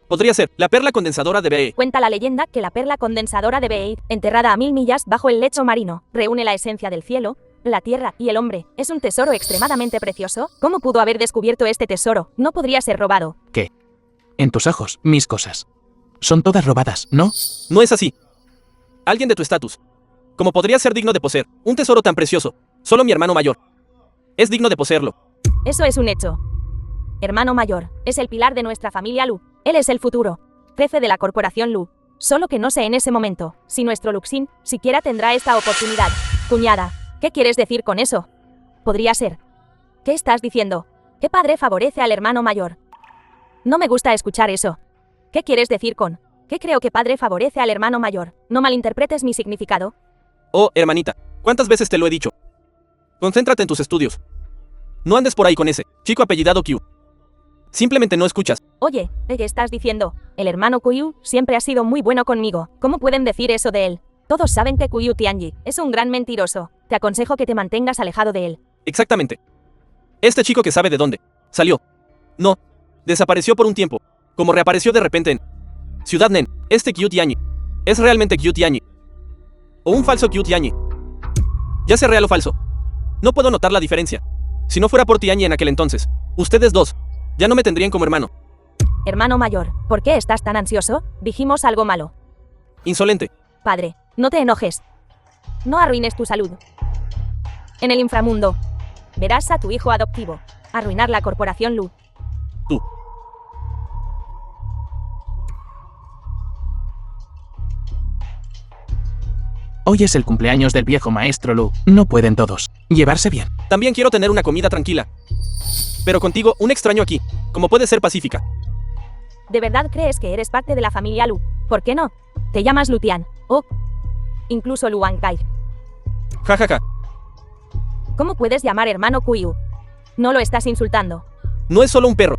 Podría ser la perla condensadora de Be. Cuenta la leyenda que la perla condensadora de Beid, enterrada a 1000 millas bajo el lecho marino, reúne la esencia del cielo, la tierra y el hombre. Es un tesoro extremadamente precioso. ¿Cómo pudo haber descubierto este tesoro? No podría ser robado. ¿Qué? En tus ojos, mis cosas son todas robadas, ¿no? No es así. Alguien de tu estatus. Como podría ser digno de poseer un tesoro tan precioso. Solo mi hermano mayor es digno de poseerlo. Eso es un hecho. Hermano mayor, es el pilar de nuestra familia Lu. Él es el futuro. Jefe de la corporación Lu. Solo que no sé en ese momento si nuestro Luxin siquiera tendrá esta oportunidad. Cuñada, ¿qué quieres decir con eso? Podría ser. ¿Qué estás diciendo? ¿Qué padre favorece al hermano mayor? No me gusta escuchar eso. ¿Qué quieres decir con? ¿Qué creo que padre favorece al hermano mayor? No malinterpretes mi significado. Oh, hermanita, ¿cuántas veces te lo he dicho? Concéntrate en tus estudios. No andes por ahí con ese chico apellidado Q. Simplemente no escuchas. Oye, ¿qué estás diciendo? El hermano Kuyu siempre ha sido muy bueno conmigo. ¿Cómo pueden decir eso de él? Todos saben que Kuyu Tianji es un gran mentiroso. Te aconsejo que te mantengas alejado de él. Exactamente. Este chico que sabe de dónde salió. No. Desapareció por un tiempo. Como reapareció de repente en Ciudad Nen. Este Q Tianji es realmente Q Tianji. O un falso Q Tianji. Ya sea real o falso. No puedo notar la diferencia. Si no fuera por Tianji en aquel entonces, ustedes dos ya no me tendrían como hermano. Hermano mayor, ¿por qué estás tan ansioso? Dijimos algo malo. Insolente. Padre, no te enojes. No arruines tu salud. En el inframundo, verás a tu hijo adoptivo arruinar la corporación Lu. Tú. Hoy es el cumpleaños del viejo maestro Lu. No pueden todos llevarse bien. También quiero tener una comida tranquila. Pero contigo, un extraño aquí. Como puede ser pacífica. ¿De verdad crees que eres parte de la familia Lu? ¿Por qué no? Te llamas Lutian. O incluso Luan Kai. Ja, ja, ja. ¿Cómo puedes llamar hermano Kuyu? No lo estás insultando. No es solo un perro.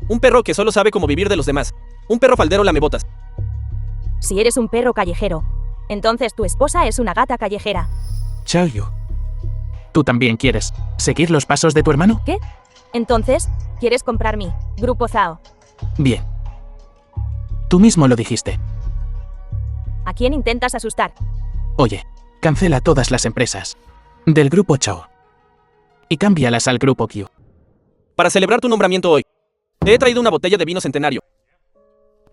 Un perro que solo sabe cómo vivir de los demás. Un perro faldero lamebotas. Si eres un perro callejero, entonces tu esposa es una gata callejera. Chao Yu. ¿Tú también quieres seguir los pasos de tu hermano? ¿Qué? Entonces, ¿quieres comprar mi grupo Zao? Bien. Tú mismo lo dijiste. ¿A quién intentas asustar? Oye, cancela todas las empresas del grupo Chao y cámbialas al grupo Q. Para celebrar tu nombramiento hoy, te he traído una botella de vino centenario.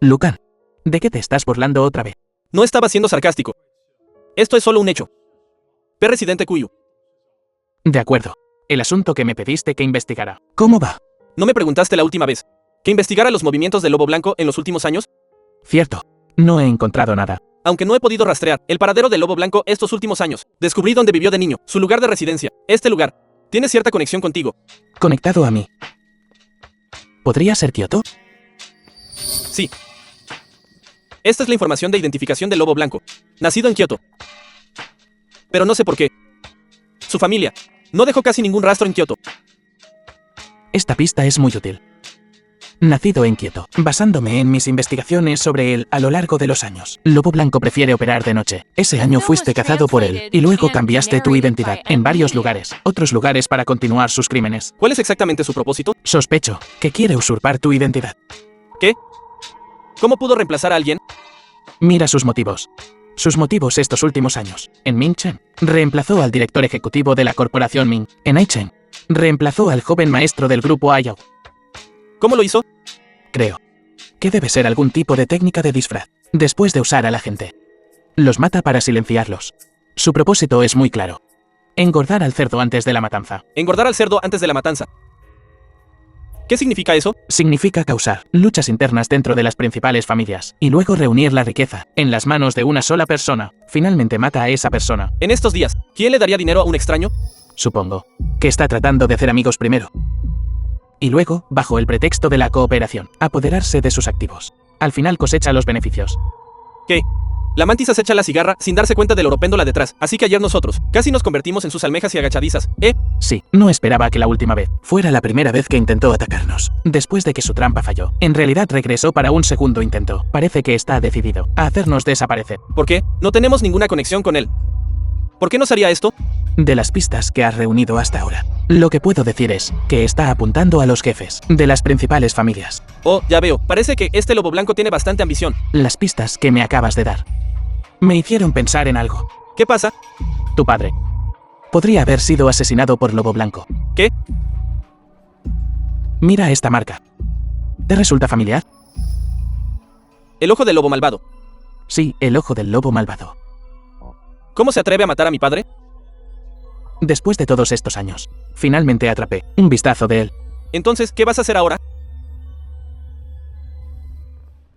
Lucan, ¿de qué te estás burlando otra vez? No estaba siendo sarcástico. Esto es solo un hecho. Residente Kuyu. De acuerdo. El asunto que me pediste que investigara. ¿Cómo va? ¿No me preguntaste la última vez que investigara los movimientos del lobo blanco en los últimos años? Cierto. No he encontrado nada. Aunque no he podido rastrear el paradero del lobo blanco estos últimos años, descubrí dónde vivió de niño, su lugar de residencia. Este lugar tiene cierta conexión contigo. Conectado a mí. ¿Podría ser Kioto? Sí. Esta es la información de identificación del lobo blanco. Nacido en Kioto. Pero no sé por qué. Su familia no dejó casi ningún rastro en Kioto. Esta pista es muy útil. Nacido en Kioto, basándome en mis investigaciones sobre él a lo largo de los años. Lobo Blanco prefiere operar de noche. Ese año fuiste cazado por él y luego cambiaste tu identidad en varios lugares, otros lugares para continuar sus crímenes. ¿Cuál es exactamente su propósito? Sospecho que quiere usurpar tu identidad. ¿Qué? ¿Cómo pudo reemplazar a alguien? Mira sus motivos. sus motivos estos últimos años. En Ming-Chen, reemplazó al director ejecutivo de la corporación Ming. En Aichen, reemplazó al joven maestro del grupo Ayao. ¿Cómo lo hizo? Creo que debe ser algún tipo de técnica de disfraz. Después de usar a la gente, los mata para silenciarlos. Su propósito es muy claro. Engordar al cerdo antes de la matanza. Engordar al cerdo antes de la matanza. ¿Qué significa eso? Significa causar luchas internas dentro de las principales familias y luego reunir la riqueza en las manos de una sola persona. Finalmente mata a esa persona. En estos días, ¿quién le daría dinero a un extraño? Supongo que está tratando de hacer amigos primero. Y luego, bajo el pretexto de la cooperación, apoderarse de sus activos. Al final cosecha los beneficios. ¿Qué? La mantis acecha la cigarra sin darse cuenta del oropéndola detrás, así que ayer nosotros casi nos convertimos en sus almejas y agachadizas, ¿eh? Sí, no esperaba que la última vez fuera la primera vez que intentó atacarnos. Después de que su trampa falló, en realidad regresó para un segundo intento. Parece que está decidido a hacernos desaparecer. ¿Por qué? No tenemos ninguna conexión con él. ¿Por qué nos haría esto? De las pistas que has reunido hasta ahora, lo que puedo decir es que está apuntando a los jefes de las principales familias. Oh, ya veo, parece que este lobo blanco tiene bastante ambición. Las pistas que me acabas de dar me hicieron pensar en algo. ¿Qué pasa? Tu padre podría haber sido asesinado por Lobo Blanco. ¿Qué? Mira esta marca. ¿Te resulta familiar? El ojo del lobo malvado. Sí, el ojo del lobo malvado. ¿Cómo se atreve a matar a mi padre? Después de todos estos años, finalmente atrapé un vistazo de él. Entonces, ¿qué vas a hacer ahora?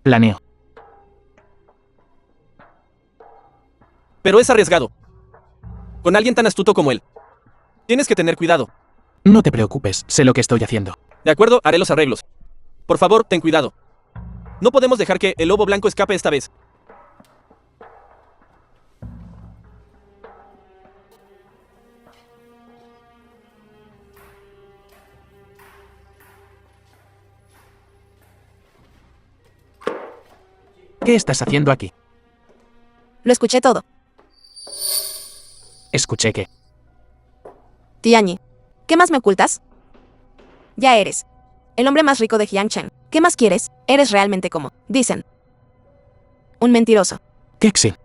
Planeo. Pero es arriesgado. Con alguien tan astuto como él. Tienes que tener cuidado. No te preocupes, sé lo que estoy haciendo. De acuerdo, haré los arreglos. Por favor, ten cuidado. No podemos dejar que el lobo blanco escape esta vez. ¿Qué estás haciendo aquí? Lo escuché todo. Escuché que... Tianyi, ¿qué más me ocultas? Ya eres el hombre más rico de Jiangchen. ¿Qué más quieres? Eres realmente como dicen. Un mentiroso. Kexin.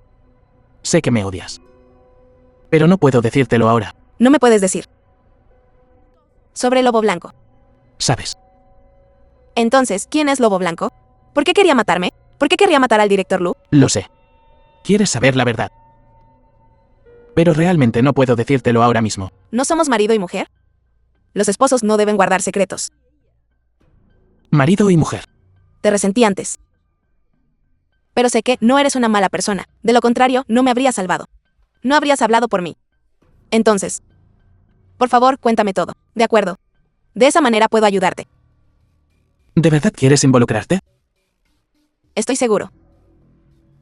Sé que me odias. Pero no puedo decírtelo ahora. No me puedes decir. Sobre el Lobo Blanco. ¿Sabes? Entonces, ¿quién es Lobo Blanco? ¿Por qué quería matarme? ¿Por qué querría matar al director Lu? Lo sé. ¿Quieres saber la verdad? Pero realmente no puedo decírtelo ahora mismo. ¿No somos marido y mujer? Los esposos no deben guardar secretos. Marido y mujer. Te resentí antes. Pero sé que no eres una mala persona. De lo contrario, no me habrías salvado. No habrías hablado por mí. Entonces, por favor, cuéntame todo. ¿De acuerdo? De esa manera puedo ayudarte. ¿De verdad quieres involucrarte? Estoy seguro.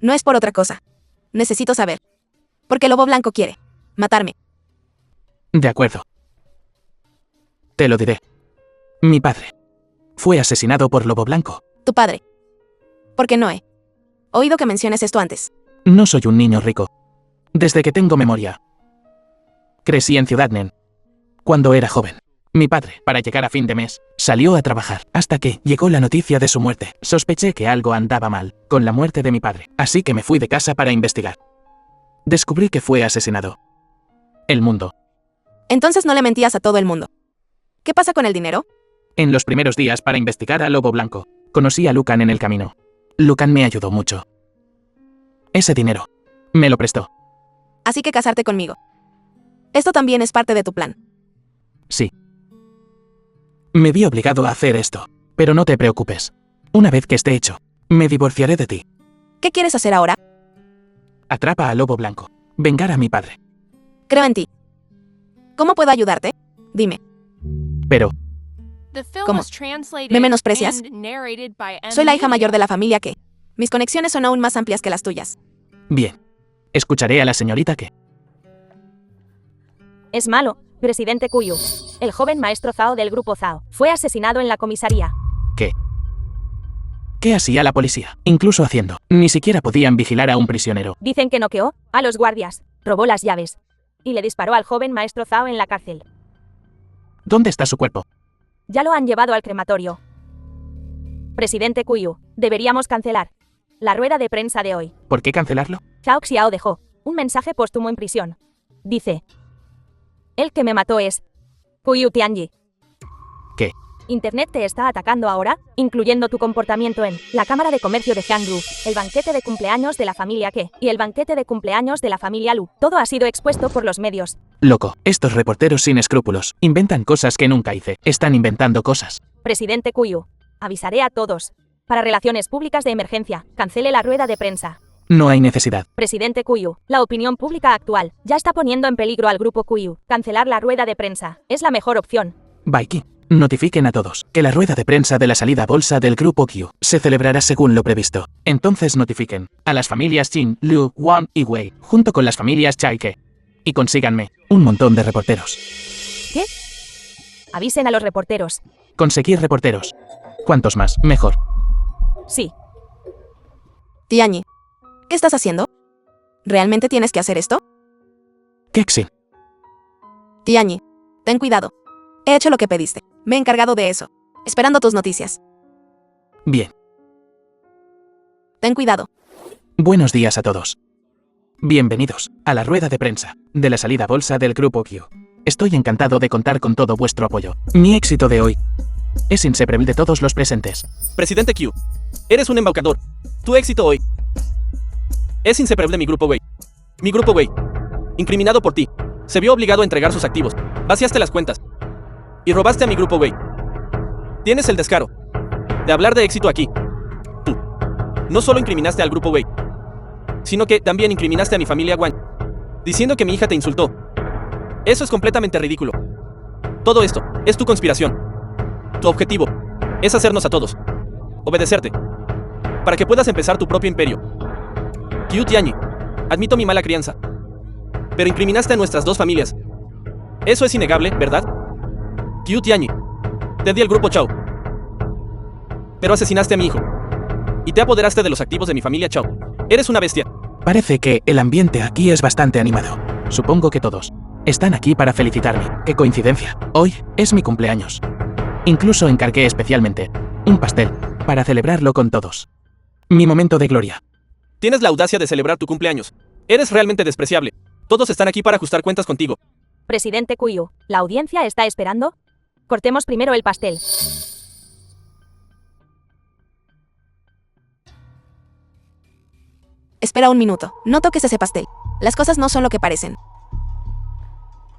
No es por otra cosa. Necesito saber. Porque el Lobo Blanco quiere matarme. De acuerdo. Te lo diré. Mi padre fue asesinado por Lobo Blanco. Tu padre. ¿Por qué no he oído que menciones esto antes? No soy un niño rico. Desde que tengo memoria. Crecí en Ciudad Nen. Cuando era joven, mi padre, para llegar a fin de mes, salió a trabajar, hasta que llegó la noticia de su muerte. Sospeché que algo andaba mal con la muerte de mi padre, así que me fui de casa para investigar. Descubrí que fue asesinado. El mundo. Entonces no le mentías a todo el mundo. ¿Qué pasa con el dinero? En los primeros días para investigar a Lobo Blanco, conocí a Lucan en el camino. Lucan me ayudó mucho. Ese dinero me lo prestó. Así que casarte conmigo. Esto también es parte de tu plan. Sí. Me vi obligado a hacer esto, pero no te preocupes. Una vez que esté hecho, me divorciaré de ti. ¿Qué quieres hacer ahora? Atrapa a Lobo Blanco. Vengar a mi padre. Creo en ti. ¿Cómo puedo ayudarte? Dime. Pero, ¿Cómo? ¿Me menosprecias? Soy la hija mayor de la familia que... Mis conexiones son aún más amplias que las tuyas. bien. Escucharé a la señorita que... Es malo, presidente Kuyu. El joven maestro Zhao del grupo Zhao fue asesinado en la comisaría. ¿Qué? ¿Qué hacía la policía? Incluso haciendo. Ni siquiera podían vigilar a un prisionero. Dicen que noqueó a los guardias, robó las llaves y le disparó al joven maestro Zhao en la cárcel. ¿Dónde está su cuerpo? Ya lo han llevado al crematorio. Presidente Kuyu, deberíamos cancelar La rueda de prensa de hoy. ¿Por qué cancelarlo? Chao Xiao dejó un mensaje póstumo en prisión. Dice: el que me mató es Kuyu Tianyi. ¿Qué? Internet te está atacando ahora, incluyendo tu comportamiento en la Cámara de Comercio de Jiangsu, el banquete de cumpleaños de la familia Ke y el banquete de cumpleaños de la familia Lu. Todo ha sido expuesto por los medios. Loco, estos reporteros sin escrúpulos inventan cosas que nunca hice. Están inventando cosas. Presidente Kuyu, avisaré a todos. Para relaciones públicas de emergencia, cancele la rueda de prensa. No hay necesidad. Presidente Kuyu, la opinión pública actual ya está poniendo en peligro al grupo Kuyu. Cancelar la rueda de prensa es la mejor opción. Viking, notifiquen a todos que la rueda de prensa de la salida a bolsa del grupo Q se celebrará según lo previsto. Entonces notifiquen a las familias Jin, Liu, Wang y Wei, junto con las familias Chaike. Y consíganme un montón de reporteros. ¿Qué? Avisen a los reporteros. Conseguir reporteros. Cuantos más, mejor. Sí. Tianyi, ¿qué estás haciendo? ¿Realmente tienes que hacer esto? Kexin, Tianyi, ten cuidado. He hecho lo que pediste. Me he encargado de eso. Esperando tus noticias. bien. Ten cuidado. Buenos días a todos. Bienvenidos a la rueda de prensa de la salida a bolsa del grupo Q. Estoy encantado de contar con todo vuestro apoyo. Mi éxito de hoy es inseparable de todos los presentes. Presidente Q, eres un embaucador. Tu éxito hoy es inseparable de mi grupo Wei. Mi grupo Wei, incriminado por ti, se vio obligado a entregar sus activos. Vaciaste las cuentas y robaste a mi grupo Wei. Tienes el descaro de hablar de éxito aquí. Tú no solo incriminaste al grupo Wei, sino que también incriminaste a mi familia Wang, diciendo que mi hija te insultó. Eso es completamente ridículo. Todo esto es tu conspiración. Tu objetivo es hacernos a todos obedecerte, para que puedas empezar tu propio imperio. Q Tianyi, admito mi mala crianza, pero incriminaste a nuestras dos familias. Eso es innegable, ¿verdad? Q Tianyi, te di el grupo Chao, pero asesinaste a mi hijo y te apoderaste de los activos de mi familia Chao. Eres una bestia. Parece que el ambiente aquí es bastante animado. Supongo que todos están aquí para felicitarme. ¡Qué coincidencia! Hoy es mi cumpleaños. Incluso encargué especialmente un pastel para celebrarlo con todos. Mi momento de gloria. Tienes la audacia de celebrar tu cumpleaños. Eres realmente despreciable. Todos están aquí para ajustar cuentas contigo. Presidente Kuyu, ¿la audiencia está esperando? Cortemos primero el pastel. Espera un minuto. No toques ese pastel. Las cosas no son lo que parecen.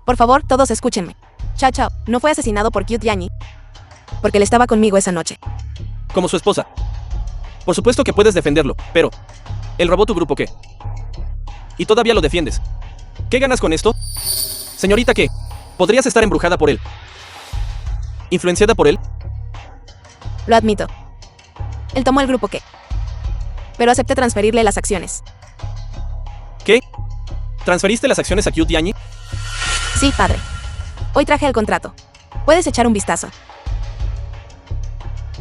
Por favor, todos escúchenme. Chao Chao no fue asesinado por Q Tianyi, porque él estaba conmigo esa noche. Como su esposa. Por supuesto que puedes defenderlo, pero él robó tu grupo, ¿qué? Y todavía lo defiendes. ¿Qué ganas con esto? Señorita, ¿qué? Podrías estar embrujada por él. ¿Influenciada por él? Lo admito. Él tomó el grupo que, pero acepté transferirle las acciones. ¿Qué? ¿Transferiste las acciones a Q Tianyi? Sí, padre. Hoy traje el contrato. Puedes echar un vistazo.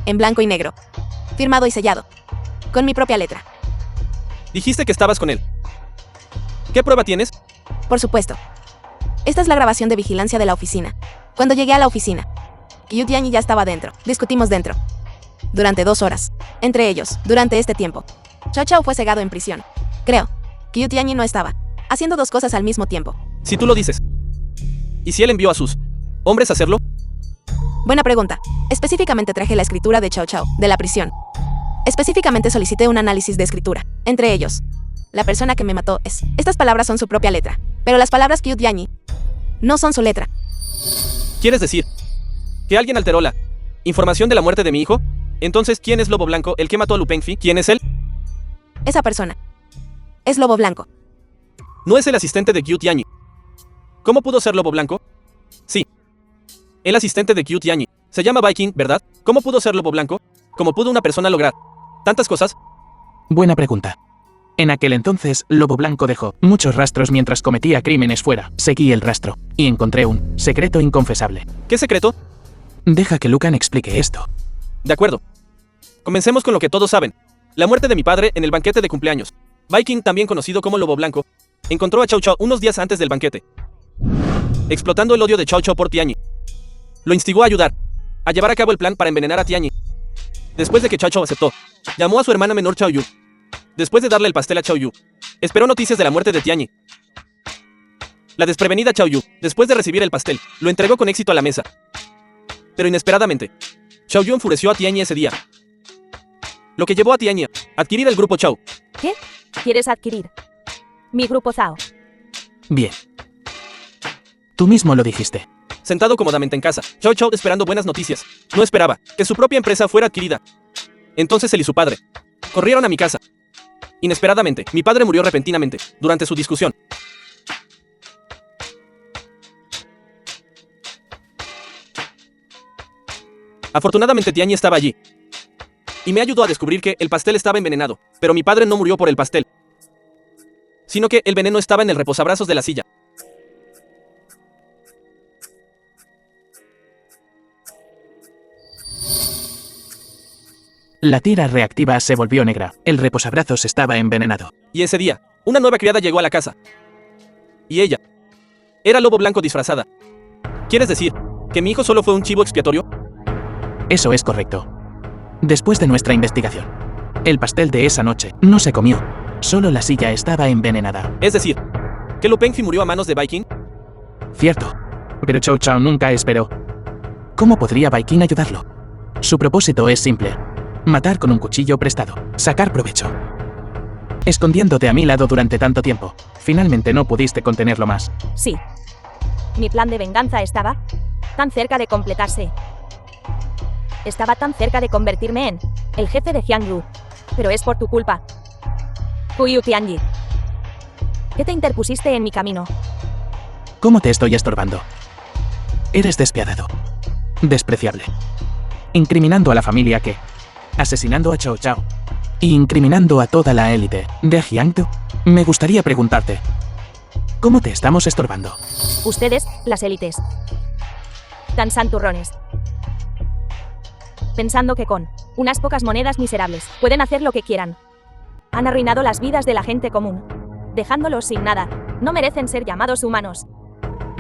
En blanco y negro. Firmado y sellado. Con mi propia letra. Dijiste que estabas con él. ¿Qué prueba tienes? Por supuesto. Esta es la grabación de vigilancia de la oficina. Cuando llegué a la oficina, Q Tianyi ya estaba dentro. Discutimos dentro. Durante 2 horas. Entre ellos, durante este tiempo, Chao Chao fue cegado en prisión. Creo. Q Tianyi no estaba haciendo 2 cosas al mismo tiempo. Si tú lo dices. ¿Y si él envió a sus hombres a hacerlo? Buena pregunta. Específicamente traje la escritura de Chao Chao, de la prisión. Específicamente solicité un análisis de escritura. Entre ellos, la persona que me mató es. Estas palabras son su propia letra. Pero las palabras Q Tianyi no son su letra. ¿Quieres decir que alguien alteró la información de la muerte de mi hijo? Entonces, ¿quién es Lobo Blanco, el que mató a Lu Pengfi? ¿Quién es él? Esa persona es Lobo Blanco. No es el asistente de Q Tianyi. ¿Cómo pudo ser Lobo Blanco? Sí. El asistente de Q Tianyi. Se llama Viking, ¿verdad? ¿Cómo pudo ser Lobo Blanco? ¿Cómo pudo una persona lograr tantas cosas? Buena pregunta. En aquel entonces, Lobo Blanco dejó muchos rastros mientras cometía crímenes fuera. Seguí el rastro y encontré un secreto inconfesable. ¿Qué secreto? Deja que Lucan explique esto. De acuerdo. Comencemos con lo que todos saben. La muerte de mi padre en el banquete de cumpleaños. Viking, también conocido como Lobo Blanco, encontró a Chao Chao unos días antes del banquete, explotando el odio de Chao Chao por Tianyi. Lo instigó a ayudar a llevar a cabo el plan para envenenar a Tianyi. Después de que Chao Chao aceptó, llamó a su hermana menor Chao Yu después de darle el pastel a Chao Yu, esperó noticias de la muerte de Tianyi. La desprevenida Chao Yu, después de recibir el pastel, lo entregó con éxito a la mesa. Pero inesperadamente, Chao Yu enfureció a Tianyi ese día, lo que llevó a Tianyi a adquirir el grupo Chao. ¿Qué? ¿Quieres adquirir mi grupo Zhao? Bien. Tú mismo lo dijiste. Sentado cómodamente en casa, Chao Chao esperando buenas noticias. No esperaba que su propia empresa fuera adquirida. Entonces él y su padre corrieron a mi casa. Inesperadamente, mi padre murió repentinamente durante su discusión. Afortunadamente Tianyi estaba allí y me ayudó a descubrir que el pastel estaba envenenado, pero mi padre no murió por el pastel, sino que el veneno estaba en el reposabrazos de la silla. La tira reactiva se volvió negra. El reposabrazos estaba envenenado. Y ese día, una nueva criada llegó a la casa. Y ella era Lobo Blanco disfrazada. ¿Quieres decir que mi hijo solo fue un chivo expiatorio? Eso es correcto. Después de nuestra investigación, el pastel de esa noche no se comió. Solo la silla estaba envenenada. Es decir, que Lu Pengfi murió a manos de Viking. Cierto. Pero Chao Chao nunca esperó. ¿Cómo podría Viking ayudarlo? Su propósito es simple. Matar con un cuchillo prestado. Sacar provecho. Escondiéndote a mi lado durante tanto tiempo. Finalmente no pudiste contenerlo más. Sí. Mi plan de venganza estaba tan cerca de completarse. Estaba tan cerca de convertirme en el jefe de Jiangyu. Pero es por tu culpa. Kuiyu Tianyi. ¿Qué te interpusiste en mi camino? ¿Cómo te estoy estorbando? Eres despiadado. Despreciable. Incriminando a la familia que... asesinando a Chao Chao. Y incriminando a toda la élite de Jiangdu. Me gustaría preguntarte... ¿cómo te estamos estorbando? Ustedes, las élites. Tan santurrones. Pensando que con unas pocas monedas miserables pueden hacer lo que quieran. Han arruinado las vidas de la gente común, dejándolos sin nada. No merecen ser llamados humanos.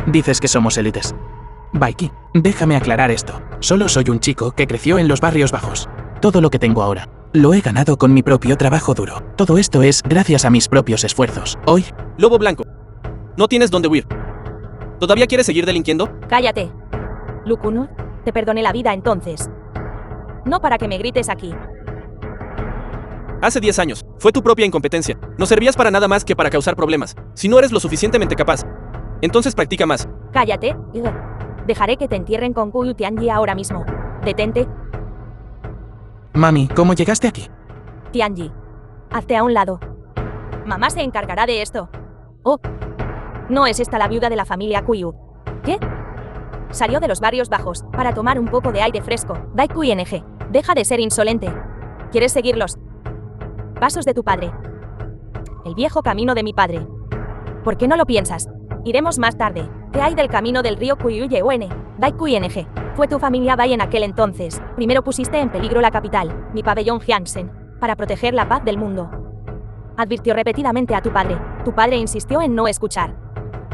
Dices que somos élites. Viking, déjame aclarar esto. Solo soy un chico que creció en los barrios bajos. Todo lo que tengo ahora, lo he ganado con mi propio trabajo duro. Todo esto es gracias a mis propios esfuerzos. Hoy... Lobo Blanco, no tienes dónde huir. ¿Todavía quieres seguir delinquiendo? Cállate. Lu Kunu, te perdoné la vida entonces. No para que me grites aquí. Hace 10 años, fue tu propia incompetencia. No servías para nada más que para causar problemas. Si no eres lo suficientemente capaz, entonces practica más. Cállate. Dejaré que te entierren con Kuiyu Tianyi ahora mismo. Detente. Mami, ¿cómo llegaste aquí? Tianyi, hazte a un lado. Mamá se encargará de esto. Oh, ¿no es esta la viuda de la familia Kuiyu? ¿Qué? Salió de los barrios bajos para tomar un poco de aire fresco. Dai QNG, deja de ser insolente. ¿Quieres seguirlos? Pasos de tu padre. El viejo camino de mi padre. ¿Por qué no lo piensas? Iremos más tarde. ¿Qué hay del camino del río Kuyuyewen? Dai QNG. Fue tu familia Bai en aquel entonces. Primero pusiste en peligro la capital, mi pabellón Jiangsen, para proteger la paz del mundo. Advirtió repetidamente a tu padre. Tu padre insistió en no escuchar.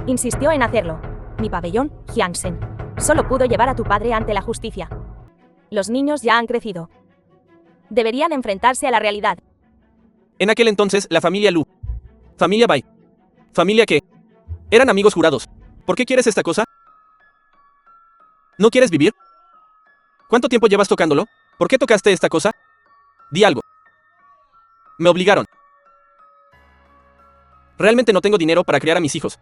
Insistió en hacerlo. Mi pabellón, Jiangsen. Solo pudo llevar a tu padre ante la justicia. Los niños ya han crecido. Deberían enfrentarse a la realidad. En aquel entonces, la familia Lu, familia Bai, familia que eran amigos jurados. ¿Por qué quieres esta cosa? ¿No quieres vivir? ¿Cuánto tiempo llevas tocándolo? ¿Por qué tocaste esta cosa? Di algo. Me obligaron. Realmente no tengo dinero para criar a mis hijos.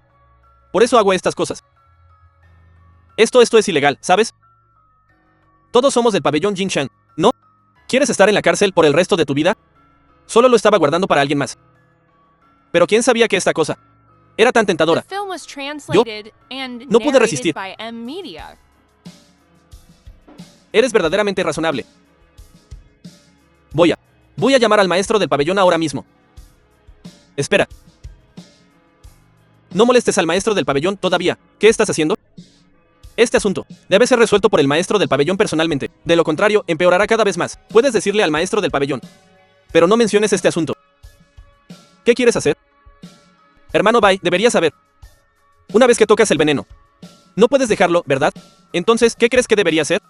Por eso hago estas cosas. Esto es ilegal, ¿sabes? Todos somos del pabellón Jingshan, ¿no? ¿Quieres estar en la cárcel por el resto de tu vida? Solo lo estaba guardando para alguien más. Pero ¿quién sabía que esta cosa era tan tentadora? Yo no pude resistir. Eres verdaderamente razonable. Voy a llamar al maestro del pabellón ahora mismo. Espera. No molestes al maestro del pabellón todavía. ¿Qué estás haciendo? Este asunto debe ser resuelto por el maestro del pabellón personalmente. De lo contrario, empeorará cada vez más. Puedes decirle al maestro del pabellón. Pero no menciones este asunto. ¿Qué quieres hacer? Hermano Bai, deberías saber. Una vez que tocas el veneno, no puedes dejarlo, ¿verdad? Entonces, ¿qué crees que debería hacer?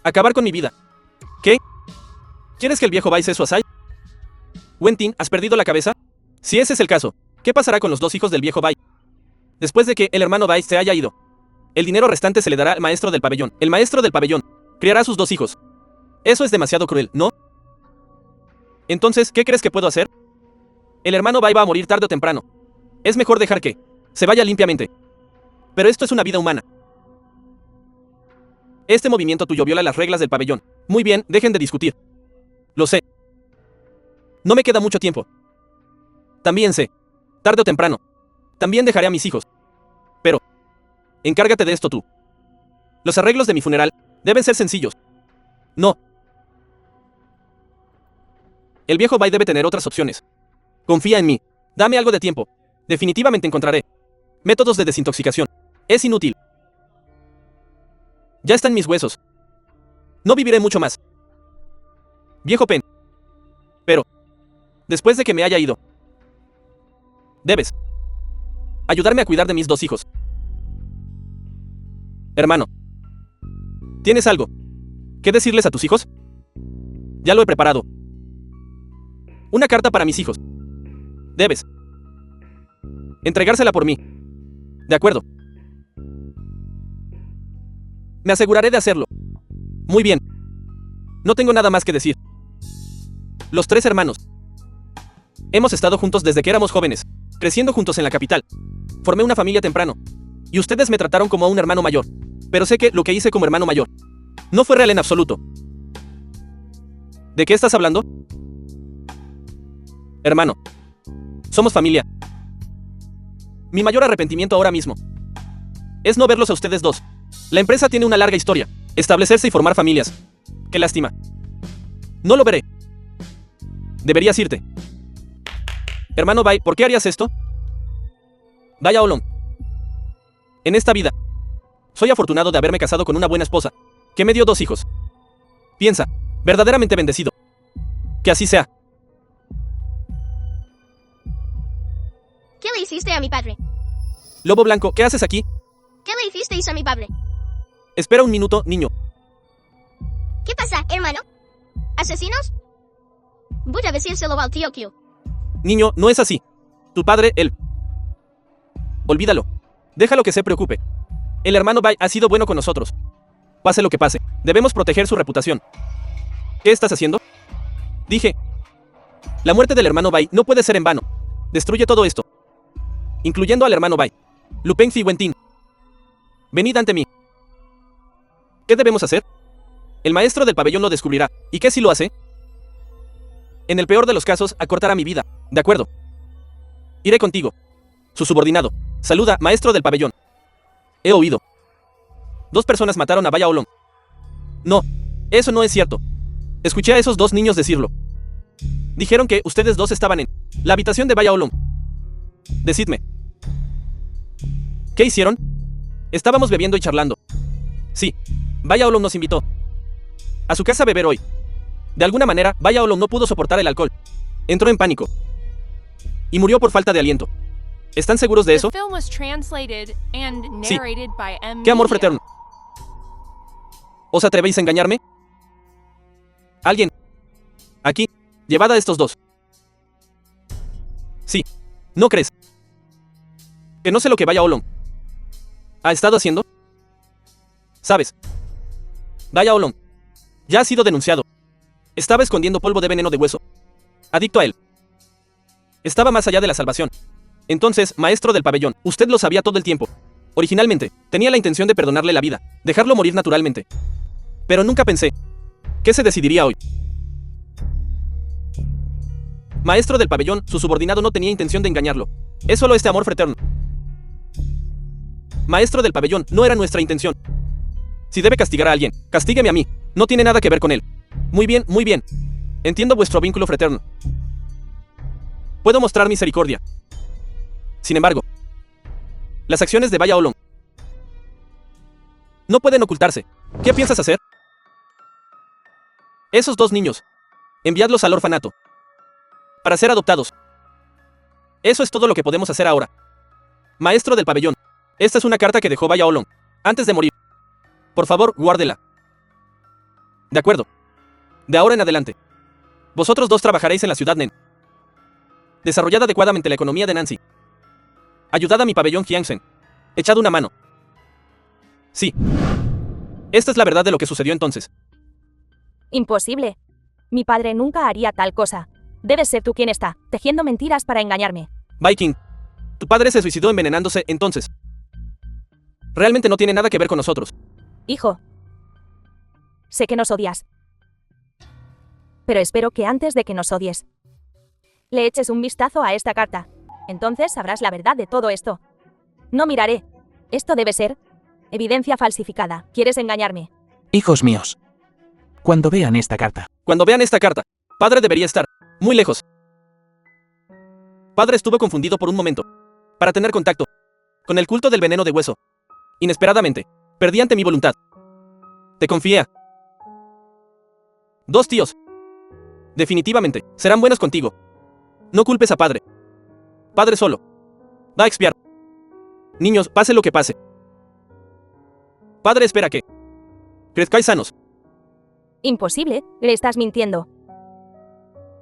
Acabar con mi vida. ¿Qué? ¿Quieres que el viejo Bai sea su asai? Wentin, ¿has perdido la cabeza? Si ese es el caso, ¿qué pasará con los dos hijos del viejo Bai? Después de que el hermano Bai se haya ido, el dinero restante se le dará al maestro del pabellón. El maestro del pabellón criará a sus dos hijos. Eso es demasiado cruel, ¿no? Entonces, ¿qué crees que puedo hacer? El hermano Bai va a morir tarde o temprano. Es mejor dejar que se vaya limpiamente. Pero esto es una vida humana. Este movimiento tuyo viola las reglas del pabellón. Muy bien, dejen de discutir. Lo sé. No me queda mucho tiempo. También sé. Tarde o temprano. También dejaré a mis hijos. Pero encárgate de esto tú. Los arreglos de mi funeral deben ser sencillos. No. El viejo Bai debe tener otras opciones. Confía en mí. Dame algo de tiempo. Definitivamente encontraré métodos de desintoxicación. Es inútil. Ya están mis huesos. No viviré mucho más. Viejo Pen. Pero después de que me haya ido, debes ayudarme a cuidar de mis dos hijos. Hermano, ¿tienes algo que decirles a tus hijos? Ya lo he preparado. Una carta para mis hijos. Debes entregársela por mí. De acuerdo. Me aseguraré de hacerlo. Muy bien. No tengo nada más que decir. Los tres hermanos hemos estado juntos desde que éramos jóvenes, creciendo juntos en la capital. Formé una familia temprano. Y ustedes me trataron como a un hermano mayor. Pero sé que lo que hice como hermano mayor no fue real en absoluto. ¿De qué estás hablando? Hermano, somos familia. Mi mayor arrepentimiento ahora mismo es no verlos a ustedes dos. La empresa tiene una larga historia. Establecerse y formar familias. Qué lástima. No lo veré. Deberías irte. Hermano Bai, ¿por qué harías esto? Vaya Olong. En esta vida, soy afortunado de haberme casado con una buena esposa, que me dio dos hijos. Piensa, verdaderamente bendecido. Que así sea. ¿Qué le hiciste a mi padre? Lobo Blanco, ¿qué haces aquí? ¿Qué le hicisteis a mi padre? Espera un minuto, niño. ¿Qué pasa, hermano? ¿Asesinos? Voy a decírselo al tío Q. Niño, no es así. Tu padre, él. Olvídalo. Déjalo que se preocupe. El hermano Bai ha sido bueno con nosotros. Pase lo que pase, debemos proteger su reputación. ¿Qué estás haciendo? Dije. La muerte del hermano Bai no puede ser en vano. Destruye todo esto, incluyendo al hermano Bai. Lu Pengfi y Wentin. Venid ante mí. ¿Qué debemos hacer? El maestro del pabellón lo descubrirá. ¿Y qué si lo hace? En el peor de los casos, acortará mi vida. De acuerdo. Iré contigo. Su subordinado. Saluda, maestro del pabellón. He oído. 2 personas mataron a Vaya Olong. No, eso no es cierto. Escuché a esos 2 niños decirlo. Dijeron que ustedes 2 estaban en la habitación de Vaya Olong. Decidme. ¿Qué hicieron? Estábamos bebiendo y charlando. Sí, Vaya Olong nos invitó a su casa a beber hoy. De alguna manera, Vaya Olong no pudo soportar el alcohol. Entró en pánico y murió por falta de aliento. ¿Están seguros de eso? Sí. ¿Qué amor fraterno? ¿Os atrevéis a engañarme? Alguien aquí, llevad a estos 2. Sí, ¿no crees que no sé lo que Vaya Olong ha estado haciendo? ¿Sabes? Vaya Olong ya ha sido denunciado. Estaba escondiendo polvo de veneno de hueso. Adicto a él. Estaba más allá de la salvación. Entonces, maestro del pabellón, usted lo sabía todo el tiempo. Originalmente, tenía la intención de perdonarle la vida, dejarlo morir naturalmente. Pero nunca pensé que se decidiría hoy. Maestro del pabellón, su subordinado no tenía intención de engañarlo. Es solo este amor fraterno. Maestro del pabellón, no era nuestra intención. Si debe castigar a alguien, castígueme a mí. No tiene nada que ver con él. Muy bien, muy bien. Entiendo vuestro vínculo fraterno. Puedo mostrar misericordia. Sin embargo, las acciones de Vaya Olong no pueden ocultarse. ¿Qué piensas hacer? Esos 2 niños, enviadlos al orfanato para ser adoptados. Eso es todo lo que podemos hacer ahora. Maestro del pabellón, esta es una carta que dejó Vaya Olong antes de morir. Por favor, guárdela. De acuerdo. De ahora en adelante, Vosotros dos trabajaréis en la ciudad Nen. Desarrollad adecuadamente la economía de Nancy. Ayudad a mi pabellón Jiangsen. Echad una mano. Sí. Esta es la verdad de lo que sucedió entonces. Imposible. Mi padre nunca haría tal cosa. Debes ser tú quien está tejiendo mentiras para engañarme. Viking, tu padre se suicidó envenenándose entonces. Realmente no tiene nada que ver con nosotros. Hijo. Sé que nos odias. Pero espero que antes de que nos odies, le eches un vistazo a esta carta. Entonces sabrás la verdad de todo esto. No miraré. Esto debe ser evidencia falsificada. ¿Quieres engañarme? Hijos míos. Cuando vean esta carta, Cuando vean esta carta, padre debería estar muy lejos. Padre estuvo confundido por un momento. Para tener contacto con el culto del veneno de hueso. Inesperadamente, perdí ante mi voluntad. Te confié. 2 tíos. Definitivamente, serán buenos contigo. No culpes a padre. Padre solo. Va a expiar. Niños, pase lo que pase. Padre espera que crezcáis sanos. Imposible, le estás mintiendo.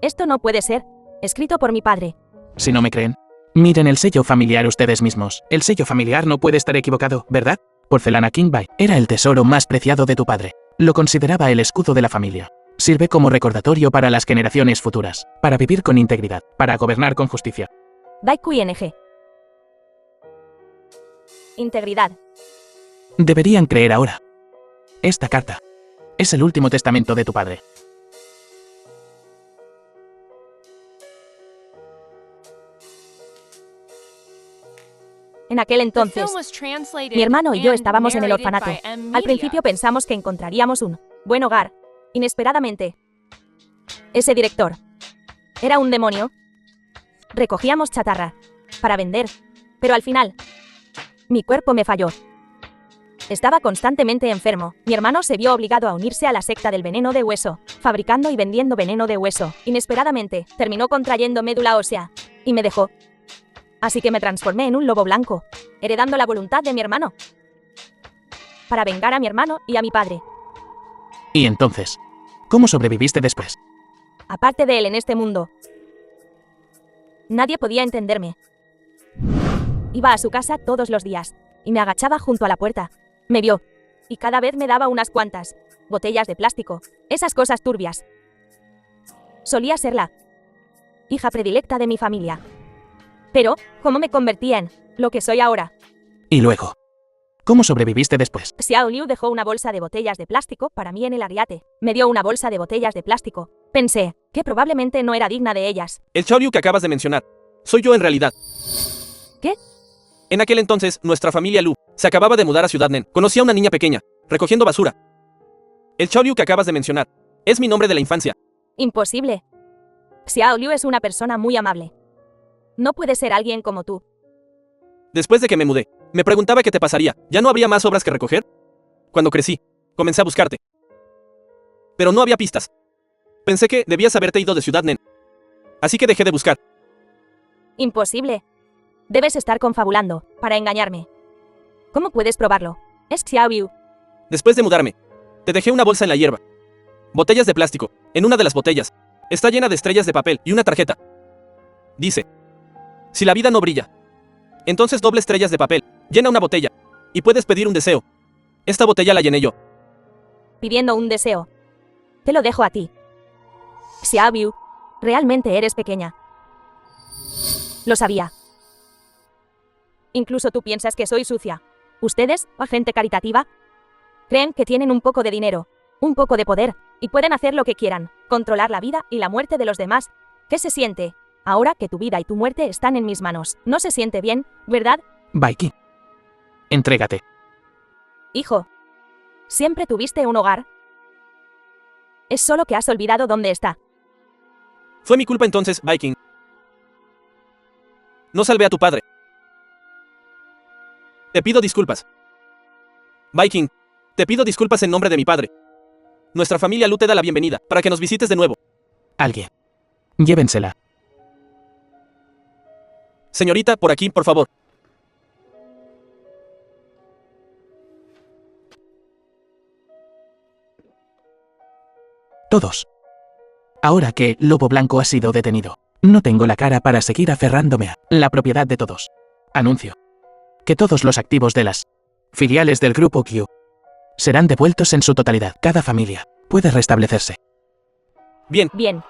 Esto no puede ser. Escrito por mi padre. si no me creen, miren el sello familiar ustedes mismos. El sello familiar no puede estar equivocado, ¿verdad? Porcelana Kingby era el tesoro más preciado de tu padre. Lo consideraba el escudo de la familia. Sirve como recordatorio para las generaciones futuras, para vivir con integridad, para gobernar con justicia. Daiku ING. Integridad. Deberían creer ahora. Esta carta es el último testamento de tu padre. En aquel entonces, mi hermano y yo estábamos en el orfanato. Al principio pensamos que encontraríamos un buen hogar. Inesperadamente, ese director era un demonio. Recogíamos chatarra para vender, pero al final, mi cuerpo me falló. Estaba constantemente enfermo. Mi hermano se vio obligado a unirse a la secta del veneno de hueso, fabricando y vendiendo veneno de hueso. Inesperadamente, terminó contrayendo médula ósea y me dejó. Así que me transformé en un lobo blanco, heredando la voluntad de mi hermano, para vengar a mi hermano y a mi padre. Y entonces, ¿cómo sobreviviste después? Aparte de él en este mundo, nadie podía entenderme. Iba a su casa todos los días, y me agachaba junto a la puerta. Me vio, y cada vez me daba unas cuantas botellas de plástico, esas cosas turbias. Solía ser la hija predilecta de mi familia. Pero, ¿cómo me convertí en lo que soy ahora? Y luego, ¿cómo sobreviviste después? Xiao Liu dejó una bolsa de botellas de plástico para mí en el ariete. Me dio una bolsa de botellas de plástico. Pensé que probablemente no era digna de ellas. El Xiaoryu que acabas de mencionar, soy yo en realidad. ¿Qué? En aquel entonces, nuestra familia Lu se acababa de mudar a Ciudad Nen. Conocí a una niña pequeña, recogiendo basura. El Xiaoryu que acabas de mencionar, es mi nombre de la infancia. Imposible. Xiao Liu es una persona muy amable. No puede ser alguien como tú. Después de que me mudé, me preguntaba qué te pasaría. ¿Ya no habría más obras que recoger? Cuando crecí, comencé a buscarte. Pero no había pistas. Pensé que debías haberte ido de Ciudad Nen. Así que dejé de buscar. Imposible. Debes estar confabulando para engañarme. ¿Cómo puedes probarlo? Es Xiao Liu. Después de mudarme, te dejé una bolsa en la hierba. Botellas de plástico. En una de las botellas está llena de estrellas de papel y una tarjeta. Dice: si la vida no brilla, entonces doble estrellas de papel, llena una botella, y puedes pedir un deseo. Esta botella la llené yo. Pidiendo un deseo. Te lo dejo a ti. Xiao Liu, realmente eres pequeña. Lo sabía. Incluso tú piensas que soy sucia. Ustedes, o gente caritativa, creen que tienen un poco de dinero, un poco de poder, y pueden hacer lo que quieran, controlar la vida y la muerte de los demás. ¿Qué se siente ahora que tu vida y tu muerte están en mis manos? No se siente bien, ¿verdad? Baiki. Entrégate. Hijo, ¿siempre tuviste un hogar? Es solo que has olvidado dónde está. Fue mi culpa entonces, Viking. No salvé a tu padre. Te pido disculpas. Viking, te pido disculpas en nombre de mi padre. Nuestra familia Lu te da la bienvenida, para que nos visites de nuevo. Alguien. Llévensela. Señorita, por aquí, por favor. Todos. Ahora que Lobo Blanco ha sido detenido, no tengo la cara para seguir aferrándome a la propiedad de todos. Anuncio que todos los activos de las filiales del Grupo Q serán devueltos en su totalidad. Cada familia puede restablecerse. Bien, Bien.